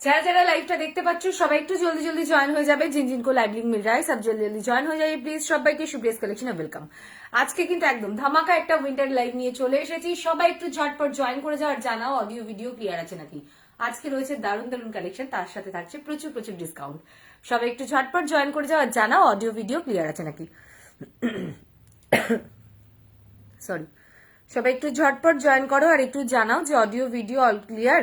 যারা যারা লাইভটা দেখতে পাচ্ছ সবাই একটু জলদি জলদি জয়েন হয়ে যাবে। जिन को लाइव लिंक मिल रहा है सब जल्दी जल्दी জয়েন হয়ে যাবে প্লিজ। সবাইকে সুপ্রিয়াস কালেকশনে ওয়েলকাম। আজকে কিন্তু একদম ধামাকা একটা উইন্টার লাইভ নিয়ে চলে এসেছি। সবাই একটু ঝটপট জয়েন করে যাও আর জানাও অডিও ভিডিও ক্লিয়ার আছে নাকি। আজকে রয়েছে দারুণ দারুণ কালেকশন, তার সাথে থাকছে প্রচুর প্রচুর ডিসকাউন্ট। সবাই একটু ঝটপট জয়েন করে যাও আর জানাও অডিও ভিডিও ক্লিয়ার আছে নাকি। সরি, সবাই একটু ঝটপট জয়েন করো আর একটু জানাও যে অডিও ভিডিও অল ক্লিয়ার।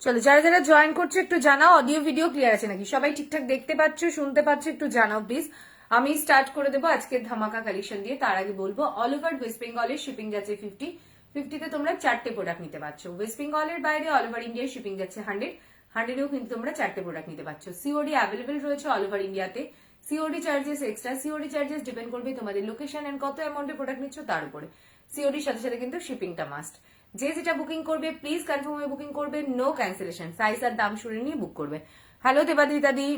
চলো, যারা যারা জয়েন করছো একটু জানাও অডিও ভিডিও ক্লিয়ার আছে নাকি। সবাই ঠিকঠাক দেখতে পাচ্ছ, শুনতে পাচ্ছ, একটু জানাও প্লিজ। আমি স্টার্ট করে দেবো আজকের ধামাকা কালেকশন দিয়ে। তার আগে বলবো অল ওভার ওয়েস্ট বেঙ্গলের শিপিং যাচ্ছে 50 তে তোমরা 4টে প্রোডাক্ট নিতে পারছো। ওয়েস্ট বেঙ্গলের বাইরে অল ওভার ইন্ডিয়ার শিপিং যাচ্ছে 100 কিন্তু তোমরা 4টে প্রোডাক্ট নিতে পারছো। সিওডি অ্যাভেলেবেল রয়েছে অল ওভার ইন্ডিয়াতে। COD charges extra. COD charges depend করবে তোমাদের লোকেশন এন্ড কত অ্যামাউন্টে প্রোডাক্ট নিচ্ছ তার উপরে। সিওডির সাথে সাথে কিন্তু শিপিংটা মাস্ট। যে যেটা বুকিং করবে প্লিজ কনফার্ম হয়ে বুকিং করবে, নো ক্যান্সেলেশন। সাইজ আর দাম শুনে নিয়ে বুক করবে। হ্যালো দেবাদিতা দি,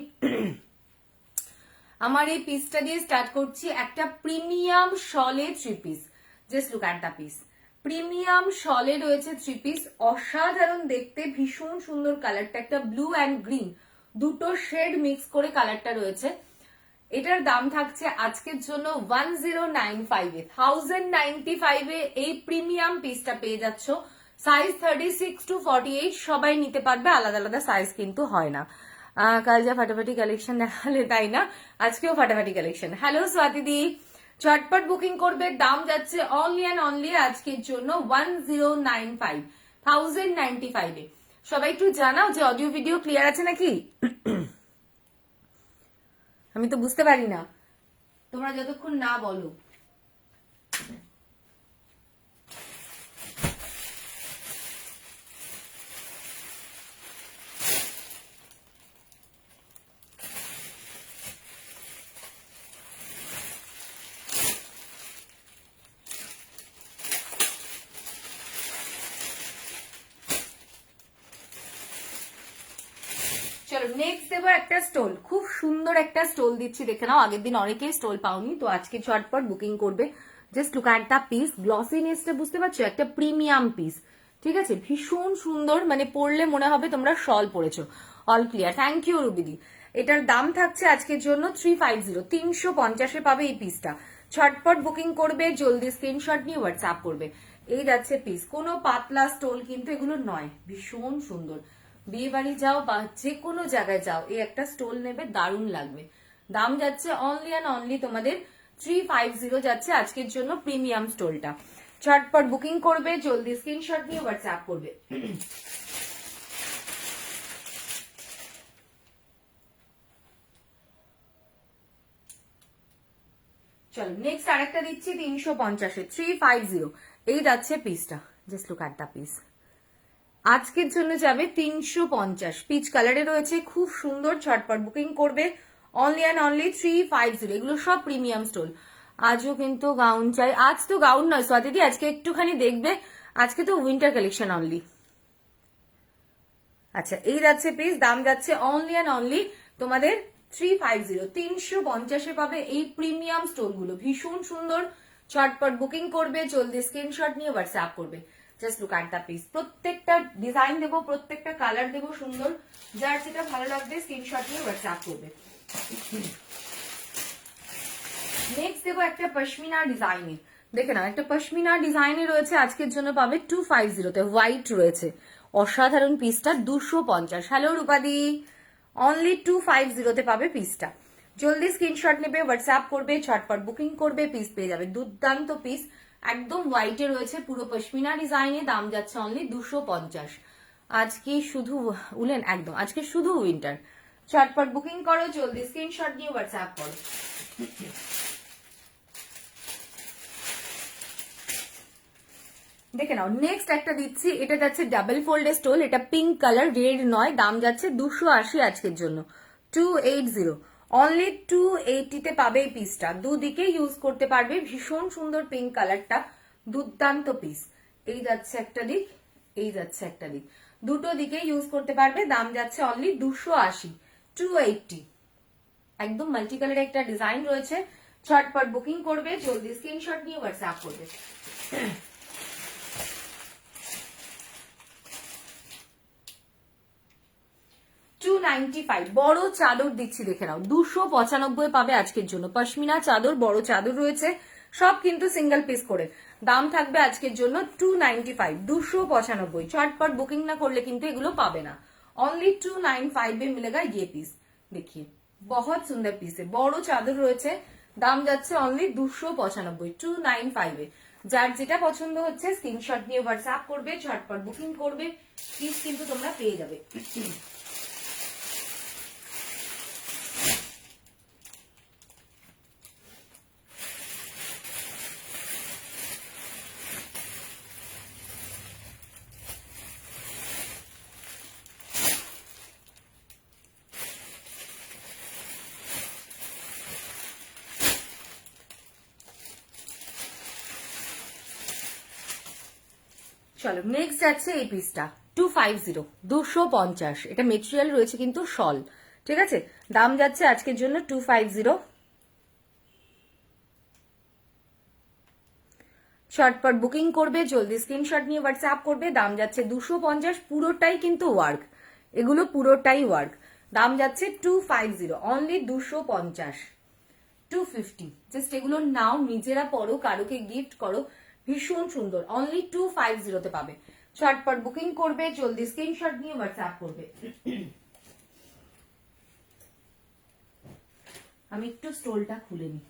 আমার এই পিসটা দিয়ে স্টার্ট করছি। একটা প্রিমিয়াম শলে 3 piece. Just look at the piece. Premium শলে রয়েছে 3 পিস, অসাধারণ দেখতে, ভীষণ সুন্দর কালারটা। একটা ব্লু অ্যান্ড গ্রিন দুটো শেড মিক্স করে কালারটা রয়েছে। এটার দাম থাকছে আজকের জন্য 1095 এ, 1095 এ এই প্রিমিয়াম পিসটা পেয়ে যাচ্ছ। সাইজ 36 to 48 সবাই নিতে পারবে, আলাদা আলাদা সাইজ কিন্তু হয় না। কাল যা ফাটাফাটি কালেকশন দেখালে তাই না, আজকেও ফাটাফাটি কালেকশন। হ্যালো স্বাতি দি, ঝটপট বুকিং করবে। দাম যাচ্ছে অনলি অ্যান্ড অনলি আজকের জন্য 1095, 1095 এ। সবাই একটু জানাও যে অডিও ভিডিও ক্লিয়ার আছে নাকি। আমি তো বুঝতে পারি না তোমরা যতক্ষণ না বলো। চলো নেক্সট দেবো একটা স্টোল। খুব সুন্দর একটা স্টোল দিচ্ছি, দেখে নাও। আগের দিন অনেকেই স্টোল পাওনি, তো আজকে ঝটপট বুকিং করবে। Just look at the piece. গ্লসিনেসটা বুঝতে পারছো, একটা প্রিমিয়াম পিস, ঠিক আছে। ভীষণ সুন্দর, মানে পরলে মনে হবে তোমরা শল পরেছো। অল ক্লিয়ার, থ্যাংক ইউ রুবিদি। এটার দাম থাকছে আজকের জন্য 350, 350 পাবে এই পিসটা। ঝটপট বুকিং করবে, জলদি স্ক্রিনশট নিয়ে হোয়াটসঅ্যাপ করবে। এই যাচ্ছে পিস। কোনো পাতলা স্টোল কিন্তু এগুলো নয়, ভীষণ সুন্দর। বিয়ে বাড়ি যাও বা যে কোনো জায়গায় যাও, এই একটা স্টোল নেবে, দারুণ লাগবে। দাম যাচ্ছে অনলি অ্যান্ড অনলি তোমাদের 350 যাচ্ছে আজকের জন্য প্রিমিয়াম স্টোলটা। ঝটপট বুকিং করবে, জলদি স্ক্রিনশট নিয়ে হোয়াটসঅ্যাপ করবে। চলো নেক্সট আরেকটা দিচ্ছি 350-এ, 350 এই যাচ্ছে পিসটা। Just look at the piece. আজকের জন্য যাবে 350, পিচ কালারে রয়েছে, খুব সুন্দর। ঝটপট বুকিং করবে, অনলি অ্যান্ড অনলি 350। এগুলো সব প্রিমিয়াম স্টোল। আজও কিন্তু গাউন চাই। আজ তো গাউন নয় স্বাতিদি, আজকে একটুখানি দেখবে, আজকে তো উইন্টার কালেকশন অনলি। আচ্ছা এই যাচ্ছে পিস। দাম যাচ্ছে অনলি অ্যান্ড অনলি তোমাদের 350, 350 পাবে এই প্রিমিয়াম স্টোল গুলো, ভীষণ সুন্দর। ঝটপট বুকিং করবে, জলদি স্ক্রিনশট নিয়ে হোয়াটসঅ্যাপ করবে। Just look at the piece. প্রত্যেকটা ডিজাইন দেবো, প্রত্যেকটা কালার দেবো সুন্দর। যার যেটা ভালো লাগবে স্ক্রিনশট নিয়ে হোয়াটসঅ্যাপ করবে। নেক্সট দেবো একটা পশমিনা ডিজাইনের। দেখে না, একটা পশমিনা ডিজাইনে রয়েছে, আজকের জন্য পাবে 250-তে। হোয়াইট রয়েছে, অসাধারণ পিসটা 250। হ্যালো রূপাদি, অনলি 250 পাবে পিসটা। জলদি স্ক্রিনশট নেবে, হোয়াটসঅ্যাপ করবে, ঝটপট বুকিং করবে, পিস পেয়ে যাবে। দুর্দান্ত পিস, একদম হোয়াইটে রয়েছে, পুরো পশমিনা ডিজাইনে, দাম যাচ্ছে অনলি 250। আজকে শুধু উলেন, একদম আজকে শুধু উইন্টার। ঝটপট বুকিং করো, জলদি স্ক্রিনশট নিয়ে হোয়াটসঅ্যাপ করো। দেখে নাও, নেক্সট একটা দিচ্ছি, এটা যাচ্ছে ডাবল ফোল্ডের স্টোল, এটা পিঙ্ক কালার, রেড নয়, দাম যাচ্ছে 280 আজকের জন্য, 280। অনলি 280 পাবে এই পিসটা, দুদিকে ইউজ করতে পারবে, ভীষণ সুন্দর পিঙ্ক কালারটা, দুর্দান্ত পিস। এই যাচ্ছে একটা দিক, এই যাচ্ছে একটা দিক, দুটো দিকে ইউজ করতে পারবে, দাম যাচ্ছে অনলি 280, 280। একদম মাল্টি কালারের একটা ডিজাইন রয়েছে, ঝটপট বুকিং করবে, জলদি স্ক্রিনশট নিয়ে হোয়াটসঅ্যাপ করবে। বড় চাদর দিচ্ছি, দেখে নাও, 295 পাবে আজকের জন্য। পশমিনা চাদর, বড় চাদর রয়েছে, সব কিন্তু সিঙ্গেল পিস করে, দাম থাকবে আজকের জন্য 295, 295। চটপট বুকিং না করলে কিন্তু এগুলো পাবে না। অনলি 295 में मिलेगा ये पीस। देखिए बहुत सुंदर पीस है, বড় চাদর রয়েছে, দাম যাচ্ছে অনলি 295, 295 যার যেটা পছন্দ হচ্ছে স্ক্রিনশট নিয়ে হোয়াটসঅ্যাপ করবে, ঝটপট বুকিং করবে, পিস কিন্তু তোমরা পেয়ে যাবে। চলো নেক্সট যাচ্ছে এই পিসটা 250, 250। এটা মেটেরিয়াল রয়েছে কিন্তু শল, ঠিক আছে, দাম যাচ্ছে আজকের জন্য 250। শর্টপট বুকিং করবে, জলদি স্ক্রিনশট নিয়ে হোয়াটসঅ্যাপ করবে, দাম যাচ্ছে 250, পুরোটাই কিন্তু ওয়ার্ক, এগুলো পুরোটাই ওয়ার্ক, দাম যাচ্ছে 250, অনলি 250, 250। জাস্ট এগুলো নাও, নিজেরা পরো, কারোকে গিফট করো, ভীষণ সুন্দর, অনলি 250 পাবে। ঝটপট বুকিং করবে, জলদি স্ক্রিনশট নিয়ে হোয়াটসঅ্যাপ করবে। আমি একটু স্টোলটা খুলে নিই।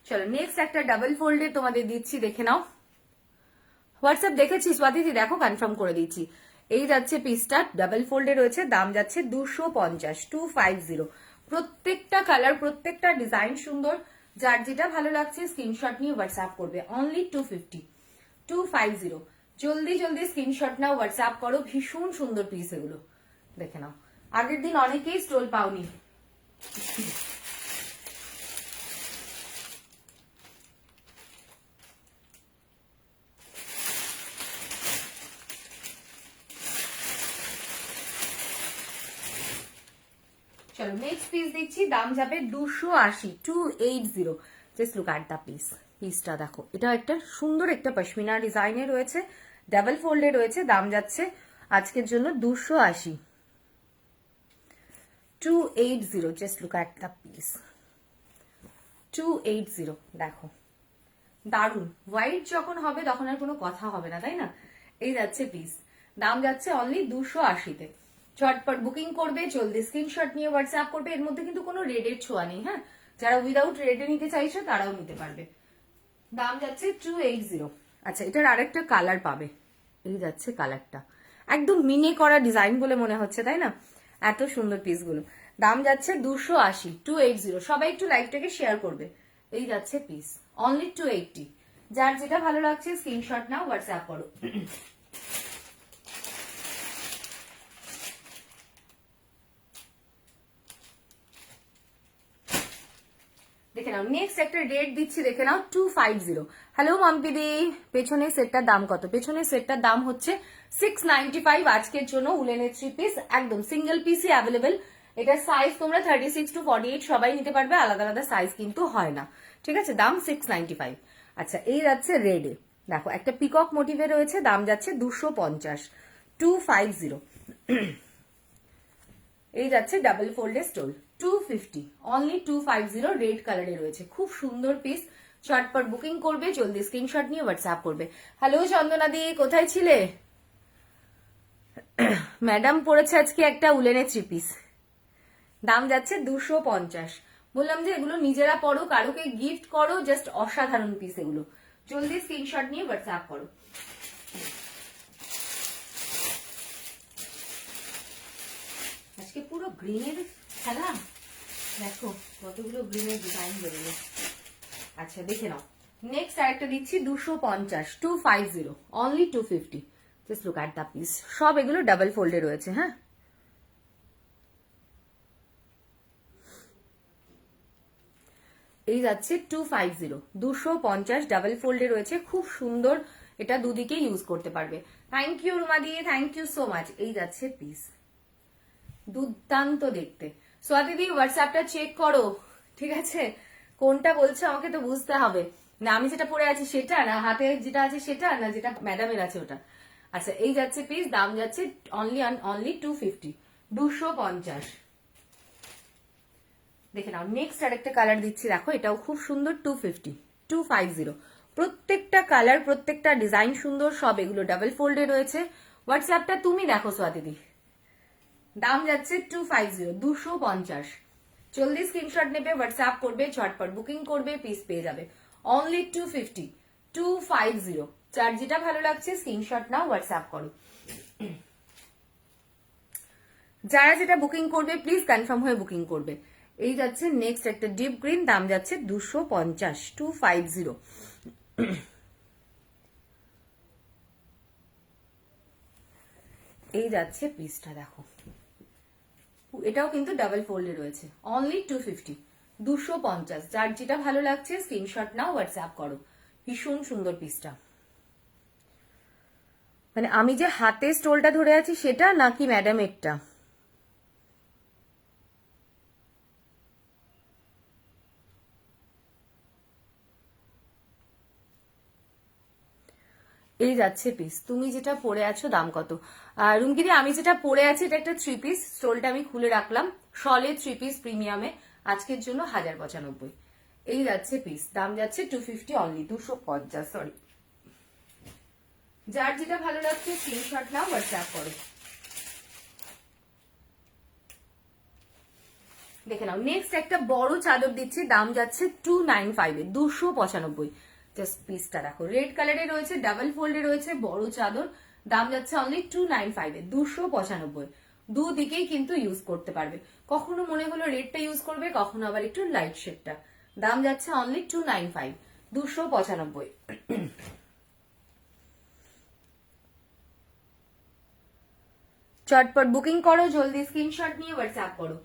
চলো নেক্সট একটা ডাবল ফোল্ডে তোমাদের দিচ্ছি, দেখে নাও। হোয়াটসঅ্যাপ দেখেছি স্বাতিথি, দেখো কনফার্ম করে দিচ্ছি। এই যাচ্ছে পিসটা, ডাবল ফোল্ডে রয়েছে, দাম যাচ্ছে 250, 250। প্রত্যেকটা কালার, প্রত্যেকটা ডিজাইন সুন্দর, যার যেটা ভালো লাগছে স্ক্রিনশট নিয়ে হোয়াটসঅ্যাপ করবে। অনলি 250, 250। জলদি জলদি স্ক্রিনশট নাও, হোয়াটসঅ্যাপ করো, ভীষণ সুন্দর পিস এগুলো, দেখে নাও। আগের দিন অনেকেই স্টোল পাওনি। চলো নেক্সট পিস দিচ্ছি, দাম যাবে 280, 280। Just look at the piece, পিসটা দেখো, এটা একটা সুন্দর একটা পশমিনা ডিজাইনে রয়েছে, ডাবল ফোল্ডে রয়েছে, দাম যাচ্ছে আজকের জন্য 280, 280। Just look at the piece, 280। দেখো দারুন, হোয়াইট যখন হবে তখন আর কোনো কথা হবে না, তাই না? এই যাচ্ছে পিস, দাম যাচ্ছে অনলি 280-তে। ঝটপট বুকিং করবে, জলদি স্ক্রিনশট নিয়ে হোয়াটসঅ্যাপ করবে। এর মধ্যে কিন্তু কোনো রেডের ছোঁয়া নেই, হ্যাঁ, যারা উইদাউট রেডে নিতে চাইছো তারাও নিতে পারবে, দাম যাচ্ছে 280। আচ্ছা, এটার আরেকটা কালার পাবে, এই যাচ্ছে কালারটা, একদম মিনে করা ডিজাইন বলে মনে হচ্ছে, তাই না? এত সুন্দর পিসগুলো, দাম যাচ্ছে 280, 280। সবাই একটু লাইভটাকে শেয়ার করবে। এই যাচ্ছে পিস, অনলি 280। যার যেটা ভালো লাগছে স্ক্রিনশট নাও, হোয়াটসঅ্যাপ করো। দেখে নাও নেক্সট একটা রেট দিচ্ছি, দেখে নাও 250। হ্যালো মাম্পিদি, পেছনের সেটটার দাম কত? পেছনের সেটটার দাম হচ্ছে 695 আজকের জন্য। উলেনের 3 পিস, একদম সিঙ্গেল পিসই অ্যাভেলেবেল। এটা সাইজ তোমরা 36 to 48 সবাই নিতে পারবে, আলাদা আলাদা সাইজ কিন্তু হয় না, ঠিক আছে? দাম 695। আচ্ছা, এই যাচ্ছে রেডে, দেখো একটা পিকক মোটিভে রয়েছে, দাম যাচ্ছে 250, 250। এই যাচ্ছে ডাবল ফোল্ডের স্টোল, 250, অনলি 250। রেড কালারে রয়েছে, খুব সুন্দর পিস, চটপট বুকিং করবে, জলদি স্ক্রিনশট নিয়ে হোয়াটসঅ্যাপ করবে। হ্যালো চন্দনাদি, কোথায় ছিলে? ম্যাডাম পড়েছে আজকে একটা উলেনের 3 পিস, দাম যাচ্ছে 250। বললাম যে এগুলো নিজেরা পড়ো, কারোকে গিফট করো, জাস্ট অসাধারণ পিস এগুলো। জলদি স্ক্রিনশট নিয়ে হোয়াটসঅ্যাপ করো। আজকে পুরো গ্রিনের খেলা, দেখো কতগুলো গ্রিনের ডিজাইন বেরোলো। আচ্ছা দেখে নাও, নেক্সট আরেকটা দিচ্ছি 250, 250, only 250। Just look at the piece. সব এগুলো ডাবল ফোল্ডে রয়েছে। হ্যাঁ, এই যাচ্ছে 250, 250 ডাবল ফোল্ডে রয়েছে, খুব সুন্দর। এটা দুদিকে ইউজ করতে পারবে। থ্যাংক ইউ রুমা দিয়ে, থ্যাংক ইউ সো মাচ। এই যাচ্ছে পিস, দুর্দান্ত দেখতে। সোয়াতি দি হোয়াটসঅ্যাপটা চেক করো, ঠিক আছে? কোনটা বলছো আমাকে তো বুঝতে হবে, না আমি যেটা পরে আছি সেটা, না হাতে যেটা আছে সেটা, না যেটা ম্যাডামের আছে ওটা। আচ্ছা এই যাচ্ছে পিস, দাম যাচ্ছে অনলি 250, 250। দেখে নাও, নেক্সট আরেকটা কালার দিচ্ছি, দেখো এটাও খুব সুন্দর, 250, 250। প্রত্যেকটা কালার, প্রত্যেকটা ডিজাইন সুন্দর, সব এগুলো ডাবল ফোল্ডে রয়েছে। হোয়াটসঅ্যাপটা তুমি দেখো সোয়াতিদি, দাম যাচ্ছে 250, 250। জলদি স্ক্রিনশট নেবে, হোয়াটসঅ্যাপ করবে, ঝটপট বুকিং করবে, পিস পেয়ে যাবে অনলি 250, 250। যার যেটা ভালো লাগছে স্ক্রিনশট নাও, হোয়াটসঅ্যাপ করো। যারা যেটা বুকিং করবে প্লিজ কনফার্ম হয়ে বুকিং করবে। এই যাচ্ছে নেক্সট একটা ডিপ গ্রিন, দাম যাচ্ছে 250, 250। এই যাচ্ছে পিসটা, দেখো এটাও কিন্তু ডাবল ফোল্ডে রয়েছে, অনলি 250, 250। যার যেটা ভালো লাগছে স্ক্রিনশট নাও, হোয়াটসঅ্যাপ করো। ভীষণ সুন্দর পিসটা। মানে আমি যে হাতে স্টোলটা ধরে আছি সেটা, নাকি ম্যাডামেরটা? এই যাচ্ছে পিস, তুমি যেটা পরে আছো দাম কত? রুমগিরি আমি যেটা পরে আছি এটা একটা 3 পিস, স্টোলটা আমি খুলে রাখলাম, শলে 3 পিস প্রিমিয়ামে, আজকের জন্য 1095। এই যাচ্ছে পিস, দাম যাচ্ছে 250 অনলি, 250 সরি। যার যেটা ভালো লাগছে স্ক্রিনশট নাও, হোয়াটসঅ্যাপ করো। দেখে নাও, নেক্সট একটা বড় চাদর দিচ্ছি, দাম যাচ্ছে 295, 295। জাস্ট পিসটা দেখো, রেড কালারে রয়েছে, ডাবল ফোল্ডে রয়েছে, বড় চাদর, দাম যাচ্ছে অনলি 295, 295। দুদিকেই কিন্তু ইউজ করতে পারবে, কখনো মনে হলো রেডটা ইউজ করবে, কখনো আবার একটু লাইট শেডটা। দাম যাচ্ছে অনলি 295, 295। চটপট বুকিং করো, জলদি স্ক্রিনশট নিয়ে হোয়াটসঅ্যাপ করো।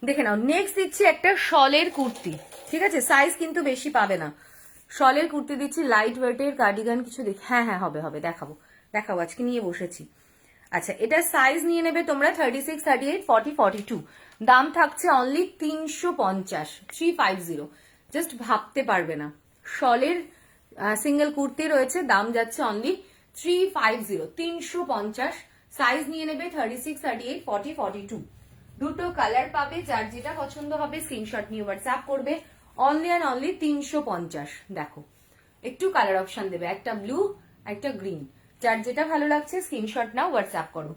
দেখে নাও, নেক্সট দিচ্ছি একটা শলের কুর্তি, ঠিক আছে? সাইজ কিন্তু বেশি পাবে না। শলের কুর্তি দিচ্ছি, লাইট ওয়েটের কার্ডিগান কিছু দেখ। হ্যাঁ হ্যাঁ, হবে হবে, দেখাবো দেখাবো, আজকে নিয়ে বসেছি। আচ্ছা এটা সাইজ নিয়ে নেবে তোমরা 36, 38, 40, 42। দাম থাকছে অনলি 350, 350। জাস্ট ভাবতে পারবে না, শলের সিঙ্গেল কুর্তি রয়েছে, দাম যাচ্ছে অনলি 350, 350। সাইজ নিয়ে নেবে 36, 38, 40, 42। দুটো কালার পাবে, যার যেটা পছন্দ হবে স্ক্রিনশট নিয়ে হোয়াটসঅ্যাপ করবে। Only and only 350। দেখো একটু কালার অপশন দেবে, একটা ব্লু, একটা গ্রিন। যার যেটা ভালো লাগছে স্ক্রিনশট নাও, হোয়াটসঅ্যাপ করো।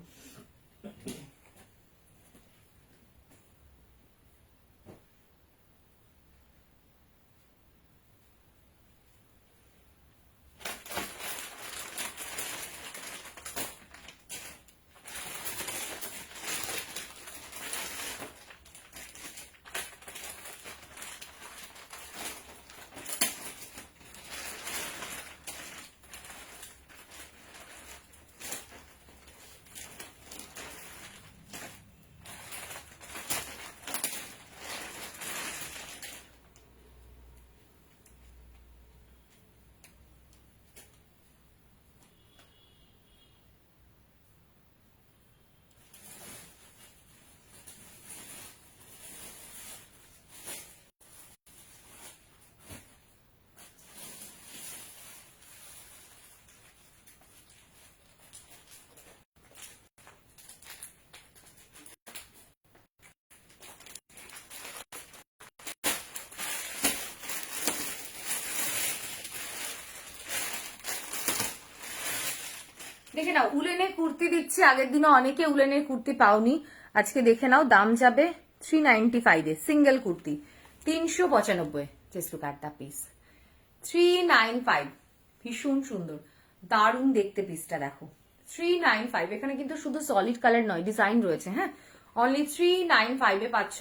দেখে নাও উলেনের কুর্তি দিচ্ছি, আগের দিনে অনেকে উলেনের কুর্তি পাওনি, আজকে দেখে নাও দাম যাবে 395 single kurti 395। Just look at the piece 395, ভীষণ সুন্দর দারুণ দেখতে পিসটা দেখো 395। এখানে কিন্তু শুধু সলিড কালার নয়, ডিজাইন রয়েছে। হ্যাঁ, অনলি 395 এ পাচ্ছ।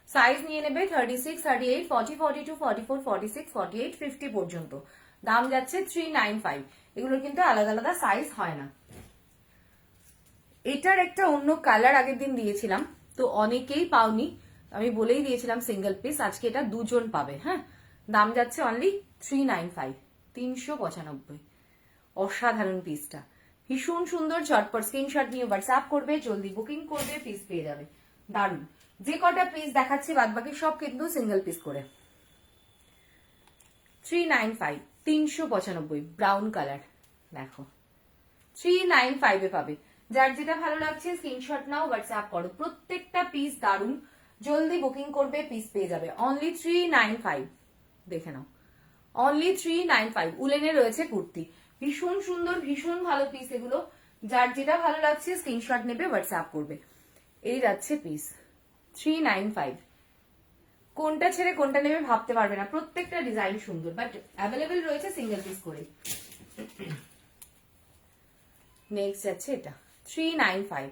সাইজ নিয়ে নেবে 36, 38, 40, 42, 44, 46, 48, 50 পর্যন্ত। দাম যাচ্ছে 395। এগুলোর কিন্তু আলাদা আলাদা সাইজ হয় না। এটার একটা অন্য কালার আগের দিন দিয়েছিলাম, তো অনেকেই পাওনি, আমি বলেই দিয়েছিলাম সিঙ্গেল পিস, আজকে এটা দুজন পাবে। হ্যাঁ, দাম যাচ্ছে অনলি 395, 395। অসাধারণ পিসটা, ভীষণ সুন্দর। ঝটপট স্ক্রিনশট নিয়ে হোয়াটসঅ্যাপ করবে, জলদি বুকিং করবে, পিস পেয়ে যাবে। দারুণ। যে কটা পিস দেখাচ্ছি বাদ বাকি সব কিন্তু সিঙ্গেল পিস করে। 395, 395, ব্রাউন কালার দেখো 395 এ পাবে। যার যেটা ভালো লাগছে স্ক্রিনশট নাও, হোয়াটসঅ্যাপ করো। প্রত্যেকটা পিস দারুন, জলদি বুকিং করবে, পিস পেয়ে যাবে। অনলি 395, দেখে নাও অনলি 395। উলেনে রয়েছে কুর্তি, ভীষণ সুন্দর, ভীষণ ভালো পিস এগুলো। যার যেটা ভালো লাগছে স্ক্রিনশট নেবে, হোয়াটসঅ্যাপ করবে। এই যাচ্ছে পিস 395। কোনটা ছেড়ে কোনটা নেবে ভাবতে পারবে না, প্রত্যেকটা ডিজাইন সুন্দর, বাট অ্যাভেলেবেল রয়েছে সিঙ্গেল পিস করে। নেক্সট যাচ্ছে এটা 395।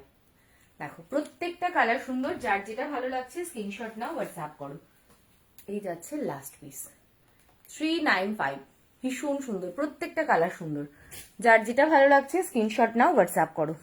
দেখো প্রত্যেকটা কালার সুন্দর, যার যেটা ভালো লাগছে স্ক্রিনশট নাও, হোয়াটসঅ্যাপ করো। এই যাচ্ছে লাস্ট পিস 395, ভীষণ সুন্দর, প্রত্যেকটা কালার সুন্দর। যার যেটা ভালো লাগছে স্ক্রিনশট নাও, হোয়াটসঅ্যাপ করো।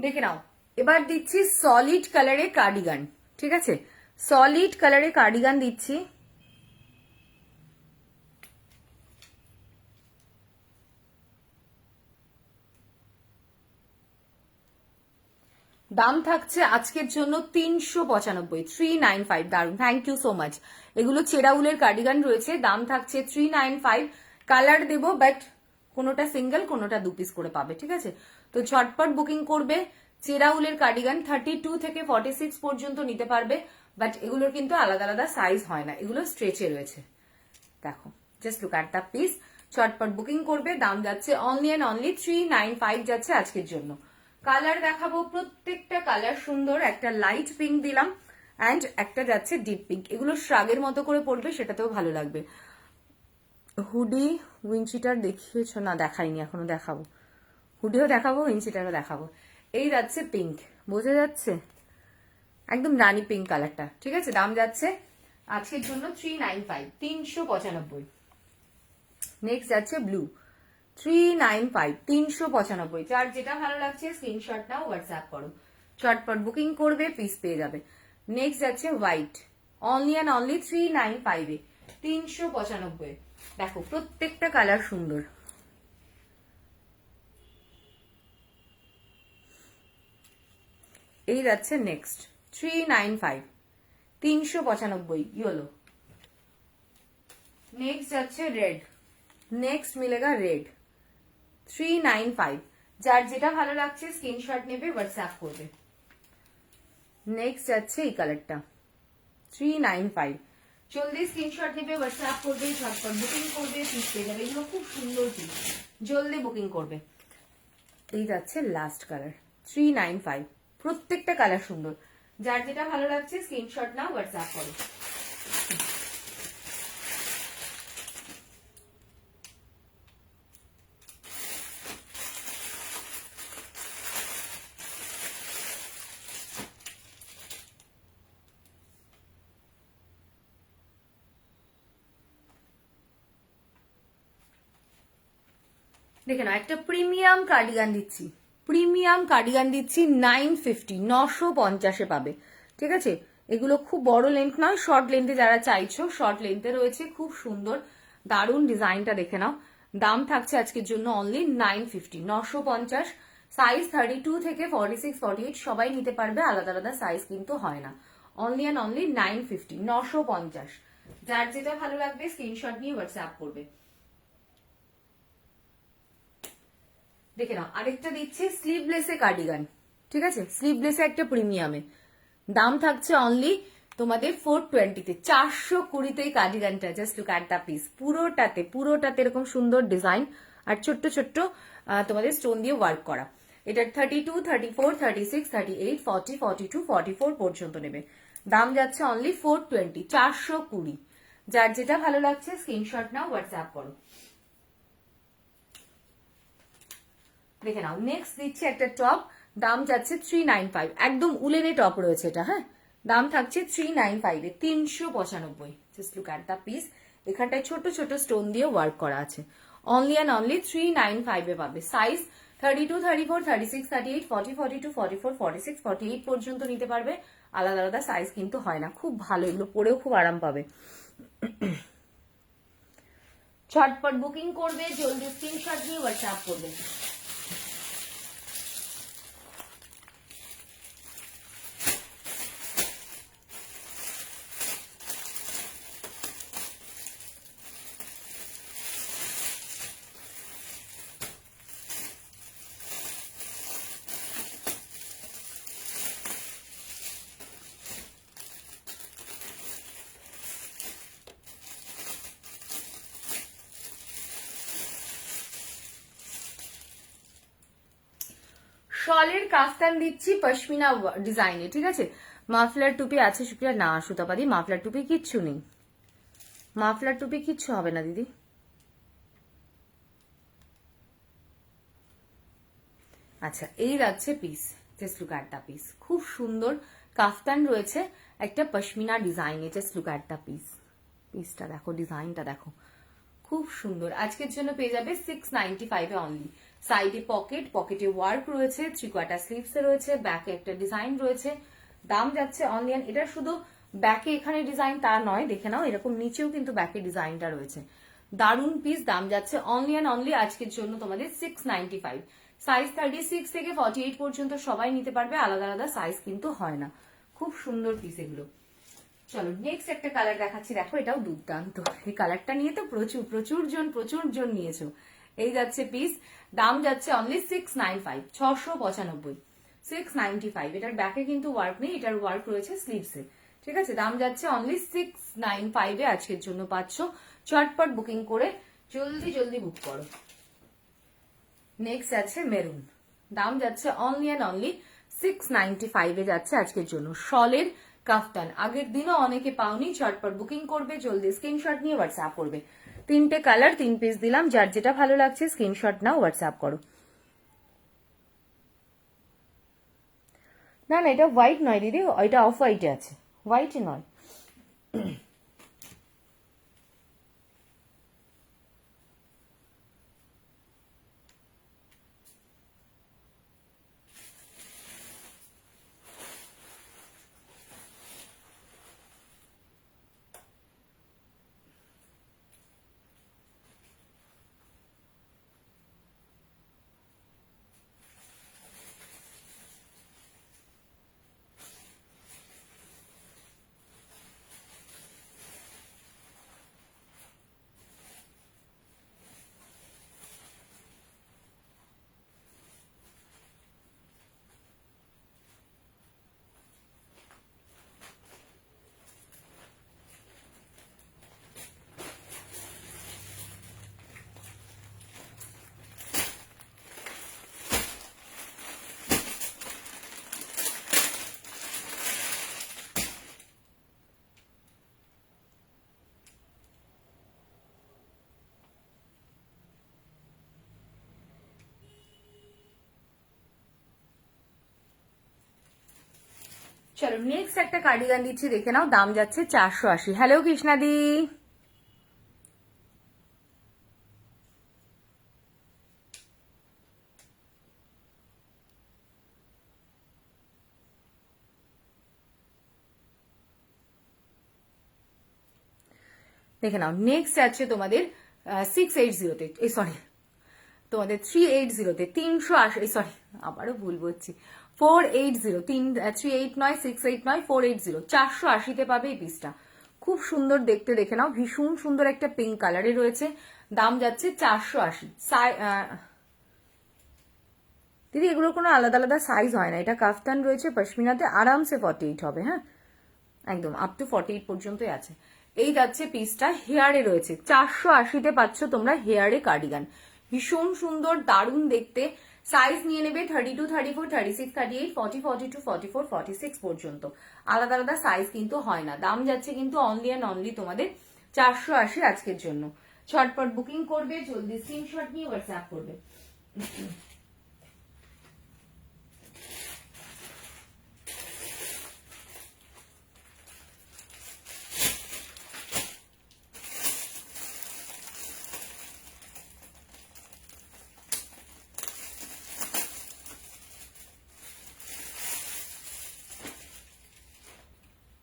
দেখে নাও, এবার দিচ্ছি সলিড কালারে কার্ডিগান। ঠিক আছে, সলিড কালারে কার্ডিগান দিচ্ছি। দাম থাকছে আজকের জন্য 395, 395। দারুন, থ্যাংক ইউ সো মাচ। এগুলো চেরাউলের কার্ডিগান রয়েছে, দাম থাকছে 395। কালার দেবো, বাট কোনোটা সিঙ্গেল কোনোটা দু পিস করে পাবে। ঠিক আছে, তো ঝটপট বুকিং করবে। চেরাউলের কার্ডিগান 32 থেকে 46 পর্যন্ত নিতে পারবে, বাট এগুলোর কিন্তু আলাদা আলাদা সাইজ হয় না, এগুলো স্ট্রেচে রয়েছে। দেখো, just look at the piece. ঝটপট বুকিং করবে, দাম যাচ্ছে অনলি অ্যান্ড অনলি 395 যাচ্ছে আজকের জন্য। কালার দেখাবো, প্রত্যেকটা কালার সুন্দর। একটা লাইট পিঙ্ক দিলাম, অ্যান্ড একটা যাচ্ছে ডিপ পিঙ্ক। এগুলো শ্রাগের মতো করে পড়বে, সেটাতেও ভালো লাগবে। হুডি উইনচিটার দেখিয়েছ না? দেখাইনি এখনো, দেখাবো। হুডিও দেখাবো, উইনচিটারও দেখাবো। এই যাচ্ছে পিঙ্ক, বোঝা যাচ্ছে একদম রানি পিঙ্ক কালারটা। ঠিক আছে, দাম যাচ্ছে আজকের জন্য 395, 395। নেক্সট যাচ্ছে ব্লু 395, 395। যার যেটা ভালো লাগছে স্ক্রিনশট নাও, হোয়াটসঅ্যাপ করো। চটপট বুকিং করবে, পিস পেয়ে যাবে। নেক্সট যাচ্ছে হোয়াইট, অনলি অ্যান্ড অনলি 395 এ 395। দেখো প্রত্যেকটা কালার সুন্দর। এই যাচ্ছে নেক্সট 395, 395 ইয়েলো। নেক্সট যাচ্ছে রেড, নেক্সট মিলেগা রেড 395। যার যেটা ভালো লাগছে স্ক্রিনশট নেবে, হোয়াটসঅ্যাপ করবে। নেক্সট যাচ্ছে এই কালারটা 395। জলদি স্ক্রিনশট নেবে, হোয়াটসঅ্যাপ করবে, ঝটপট বুকিং করবে, পিস পেয়ে যাবে। এগুলো খুব সুন্দর পিস, জলদি বুকিং করবে। এই যাচ্ছে লাস্ট কালার 395। প্রত্যেকটা কালার সুন্দর, যার যেটা ভালো লাগছে স্ক্রিনশট নাও, হোয়াটসঅ্যাপ করো। দেখে নাও একটা প্রিমিয়াম কার্ডিগান দিচ্ছি, প্রিমিয়াম কার্ডিগান দিচ্ছি 950, 950-এ পাবে। ঠিক আছে, এগুলো খুব বড় লেন্থ নয়, শর্ট লেন্থে যারা চাইছো শর্ট লেন্থে রয়েছে, খুব সুন্দর দারুণ ডিজাইনটা দেখে নাও। দাম থাকছে আজকের জন্য অনলি 950, 950। সাইজ 32 থেকে 46, 48 সবাই নিতে পারবে, আলাদা আলাদা সাইজ কিন্তু হয় না। Only and only 950, 950। যার যেটা ভালো লাগবে স্ক্রিনশট নিয়ে হোয়াটসঅ্যাপ করবে। দেখে নাও আরেকটা দিচ্ছে স্লিভলেসে কার্ডিগান। ঠিক আছে, স্লিভলেসে একটা প্রিমিয়ামে, দাম থাকছে অনলি তোমাদের 420-তে, 420-তেই কার্ডিগানটা। Just look at the piece, পুরোটাতে এরকম সুন্দর ডিজাইন আর ছোট্ট ছোট্ট তোমাদের স্টোন দিয়ে ওয়ার্ক করা। এটা 32, 34, 36, 38, 40, 42, 44 পর্যন্ত নেবে। দাম যাচ্ছে অনলি 420, 420। যার যেটা ভালো লাগছে স্ক্রিনশট নাও, হোয়াটসঅ্যাপ করো। দেখে নাও নেক্সট দিচ্ছে একটা টপ, দাম যাচ্ছে 395, একদম উলেনে টপ রয়েছে এটা। হ্যাঁ, দাম থাকছে 395-এ, 395। Just look at the piece, এখানটায় ছোট ছোট স্টোন দিয়ে ওয়ার্ক করা আছে। অনলি অ্যান্ড অনলি 395-এ পাবে। সাইজ 32, 34, 36, 38, 40, 42, 44, 46, 48 পর্যন্ত নিতে পারবে, আলাদা আলাদা সাইজ কিন্তু হয় না। খুব ভালো, এগুলো পরেও খুব আরাম পাবে। ঝটপট বুকিং করবে, জলদি স্ক্রিনশট নিয়ে হোয়াটসঅ্যাপ করবে। শলের কাফতান দিচ্ছি পশমিনা ডিজাইনে। ঠিক আছে, মাফলার টুপি আছে সুপ্রিয়া? না সুতাপাদি, মাফলার টুপি কিচ্ছু নেই, মাফলার টুপি কিচ্ছু হবে না দিদি। আচ্ছা, এই যাচ্ছে piece, just look at the piece, খুব সুন্দর কাফতান রয়েছে একটা পশমিনা ডিজাইনে। Just look at the piece, পিসটা দেখো, ডিজাইনটা দেখো, খুব সুন্দর। আজকের জন্য পেয়ে যাবে 695-এ অনলি। সাইডে পকেটে ওয়ার্ক রয়েছে, 3/4 স্লিভসে রয়েছে, ব্যাকে একটা ডিজাইন রয়েছে। দাম যাচ্ছে অনলি, এটা শুধু ব্যাকে এখানে ডিজাইন তা নয়, দেখে নাও এরকম নিচেও কিন্তু ব্যাকে ডিজাইনটা রয়েছে। দারুন পিস, দাম যাচ্ছে অনলি অ্যান্ড অনলি আজকের জন্য তোমাদের 695। সাইজ 36 থেকে 48 পর্যন্ত সবাই নিতে পারবে, আলাদা আলাদা সাইজ কিন্তু হয় না। খুব সুন্দর পিস এগুলো। চলো নেক্সট একটা কালার দেখাচ্ছি, দেখো এটাও দুর্দান্ত। এই কালারটা নিয়ে তো প্রচুর জন নিয়েছো। এই যাচ্ছে পিস, দাম যাচ্ছে অনলি 695, 695, 695। এটার ব্যাকে কিন্তু ওয়ার্ক নেই, এটার ওয়ার্ক রয়েছে স্লিভসে। ঠিক আছে, দাম যাচ্ছে অনলি 695-এ আজকের জন্য পাচ্ছ। চটপট বুকিং করে জলদি বুক করো। নেক্সট আছে মেরুন, দাম যাচ্ছে অনলি অ্যান্ড অনলি 695-এ যাচ্ছে আজকের জন্য। শলের কাফতান, আগের দিনও অনেকে পাওনি, চটপট বুকিং করবে, জলদি স্ক্রিনশট নিয়ে হোয়াটসঅ্যাপ করবে। 3টে কালার 3 পিস দিলাম, যার যেটা ভালো লাগছে স্ক্রিনশট নাও, হোয়াটসঅ্যাপ করো। না এটা হোয়াইট নয় দিদি, এটা অফ হোয়াইটে আছে, হোয়াইটে নয়। চলো নেক্সট একটা কার্ডিগান দিচ্ছি, দেখে নাও, দাম যাচ্ছে 480। হ্যালো কৃষ্ণাদি। দেখে নাও। নেক্সট আছে তোমাদের 680-তে, সরি তোমাদের 380-তে 380, সরি আবারও ভুল বলছি, 480, 38 নয় 68 নয় 480, 480-তে পাবে এই পিসটা। খুব সুন্দর দেখতে, দেখে নাও, ভীষণ সুন্দর একটা পিঙ্ক কালারে রয়েছে। দাম যাচ্ছে 480। দিদি এগুলোর কোনো আলাদা আলাদা সাইজ হয় না, এটা কাফতান রয়েছে, পশমিনাতে আরামসে 48 হবে। হ্যাঁ একদম আপ টু 48 পর্যন্তই আছে। এই যাচ্ছে পিসটা, হেয়ারে রয়েছে 480-তে পাচ্ছ তোমরা হেয়ারে কার্ডিগান, ভীষণ সুন্দর দারুণ দেখতে। সাইজ নিয়ে নেবে 32, 34, 36, 38, 40, 42, 44, 46 পর্যন্ত। আলাদা আলাদা সাইজ কিন্তু হয় না। দাম যাচ্ছে কিন্তু অনলি অ্যান্ড অনলি তোমাদের 480 আজকের জন্য। ঝটপট বুকিং করবে, জলদি স্ক্রিনশট নিয়ে হোয়াটসঅ্যাপ করবে।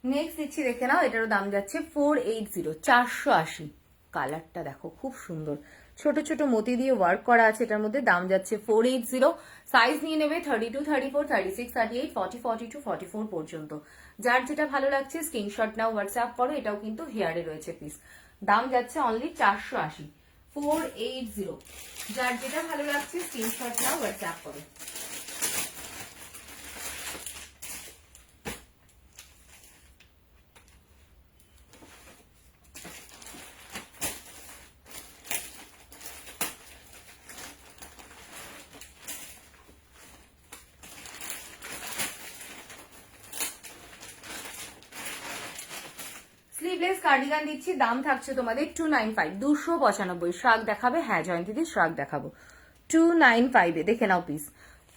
নেক্সট দিচ্ছি, দেখে নাও, এটারও দাম যাচ্ছে 480, 480। কালারটা দেখো খুব সুন্দর, ছোট ছোট মতি দিয়ে ওয়ার্ক করা আছে এটার মধ্যে। দাম যাচ্ছে 480। সাইজ নিয়ে নেবে 32, 34, 36, 38, 40, 42, 44 পর্যন্ত। যার যেটা ভালো লাগছে স্ক্রিনশট নাও, হোয়াটসঅ্যাপ করো। এটাও কিন্তু হেয়ারে রয়েছে পিস। দাম যাচ্ছে অনলি 480, 480। যার যেটা ভালো লাগছে স্ক্রিনশট নাও, হোয়াটসঅ্যাপ করো। স্লিভলেস কার্ডিগান দিচ্ছি, দাম থাকছে তোমাদের 295, 295। শ্রাগ দেখাবে? হ্যাঁ জয়ন্তীদি শ্রাগ দেখাবো। 295-এ দেখে নাও পিস,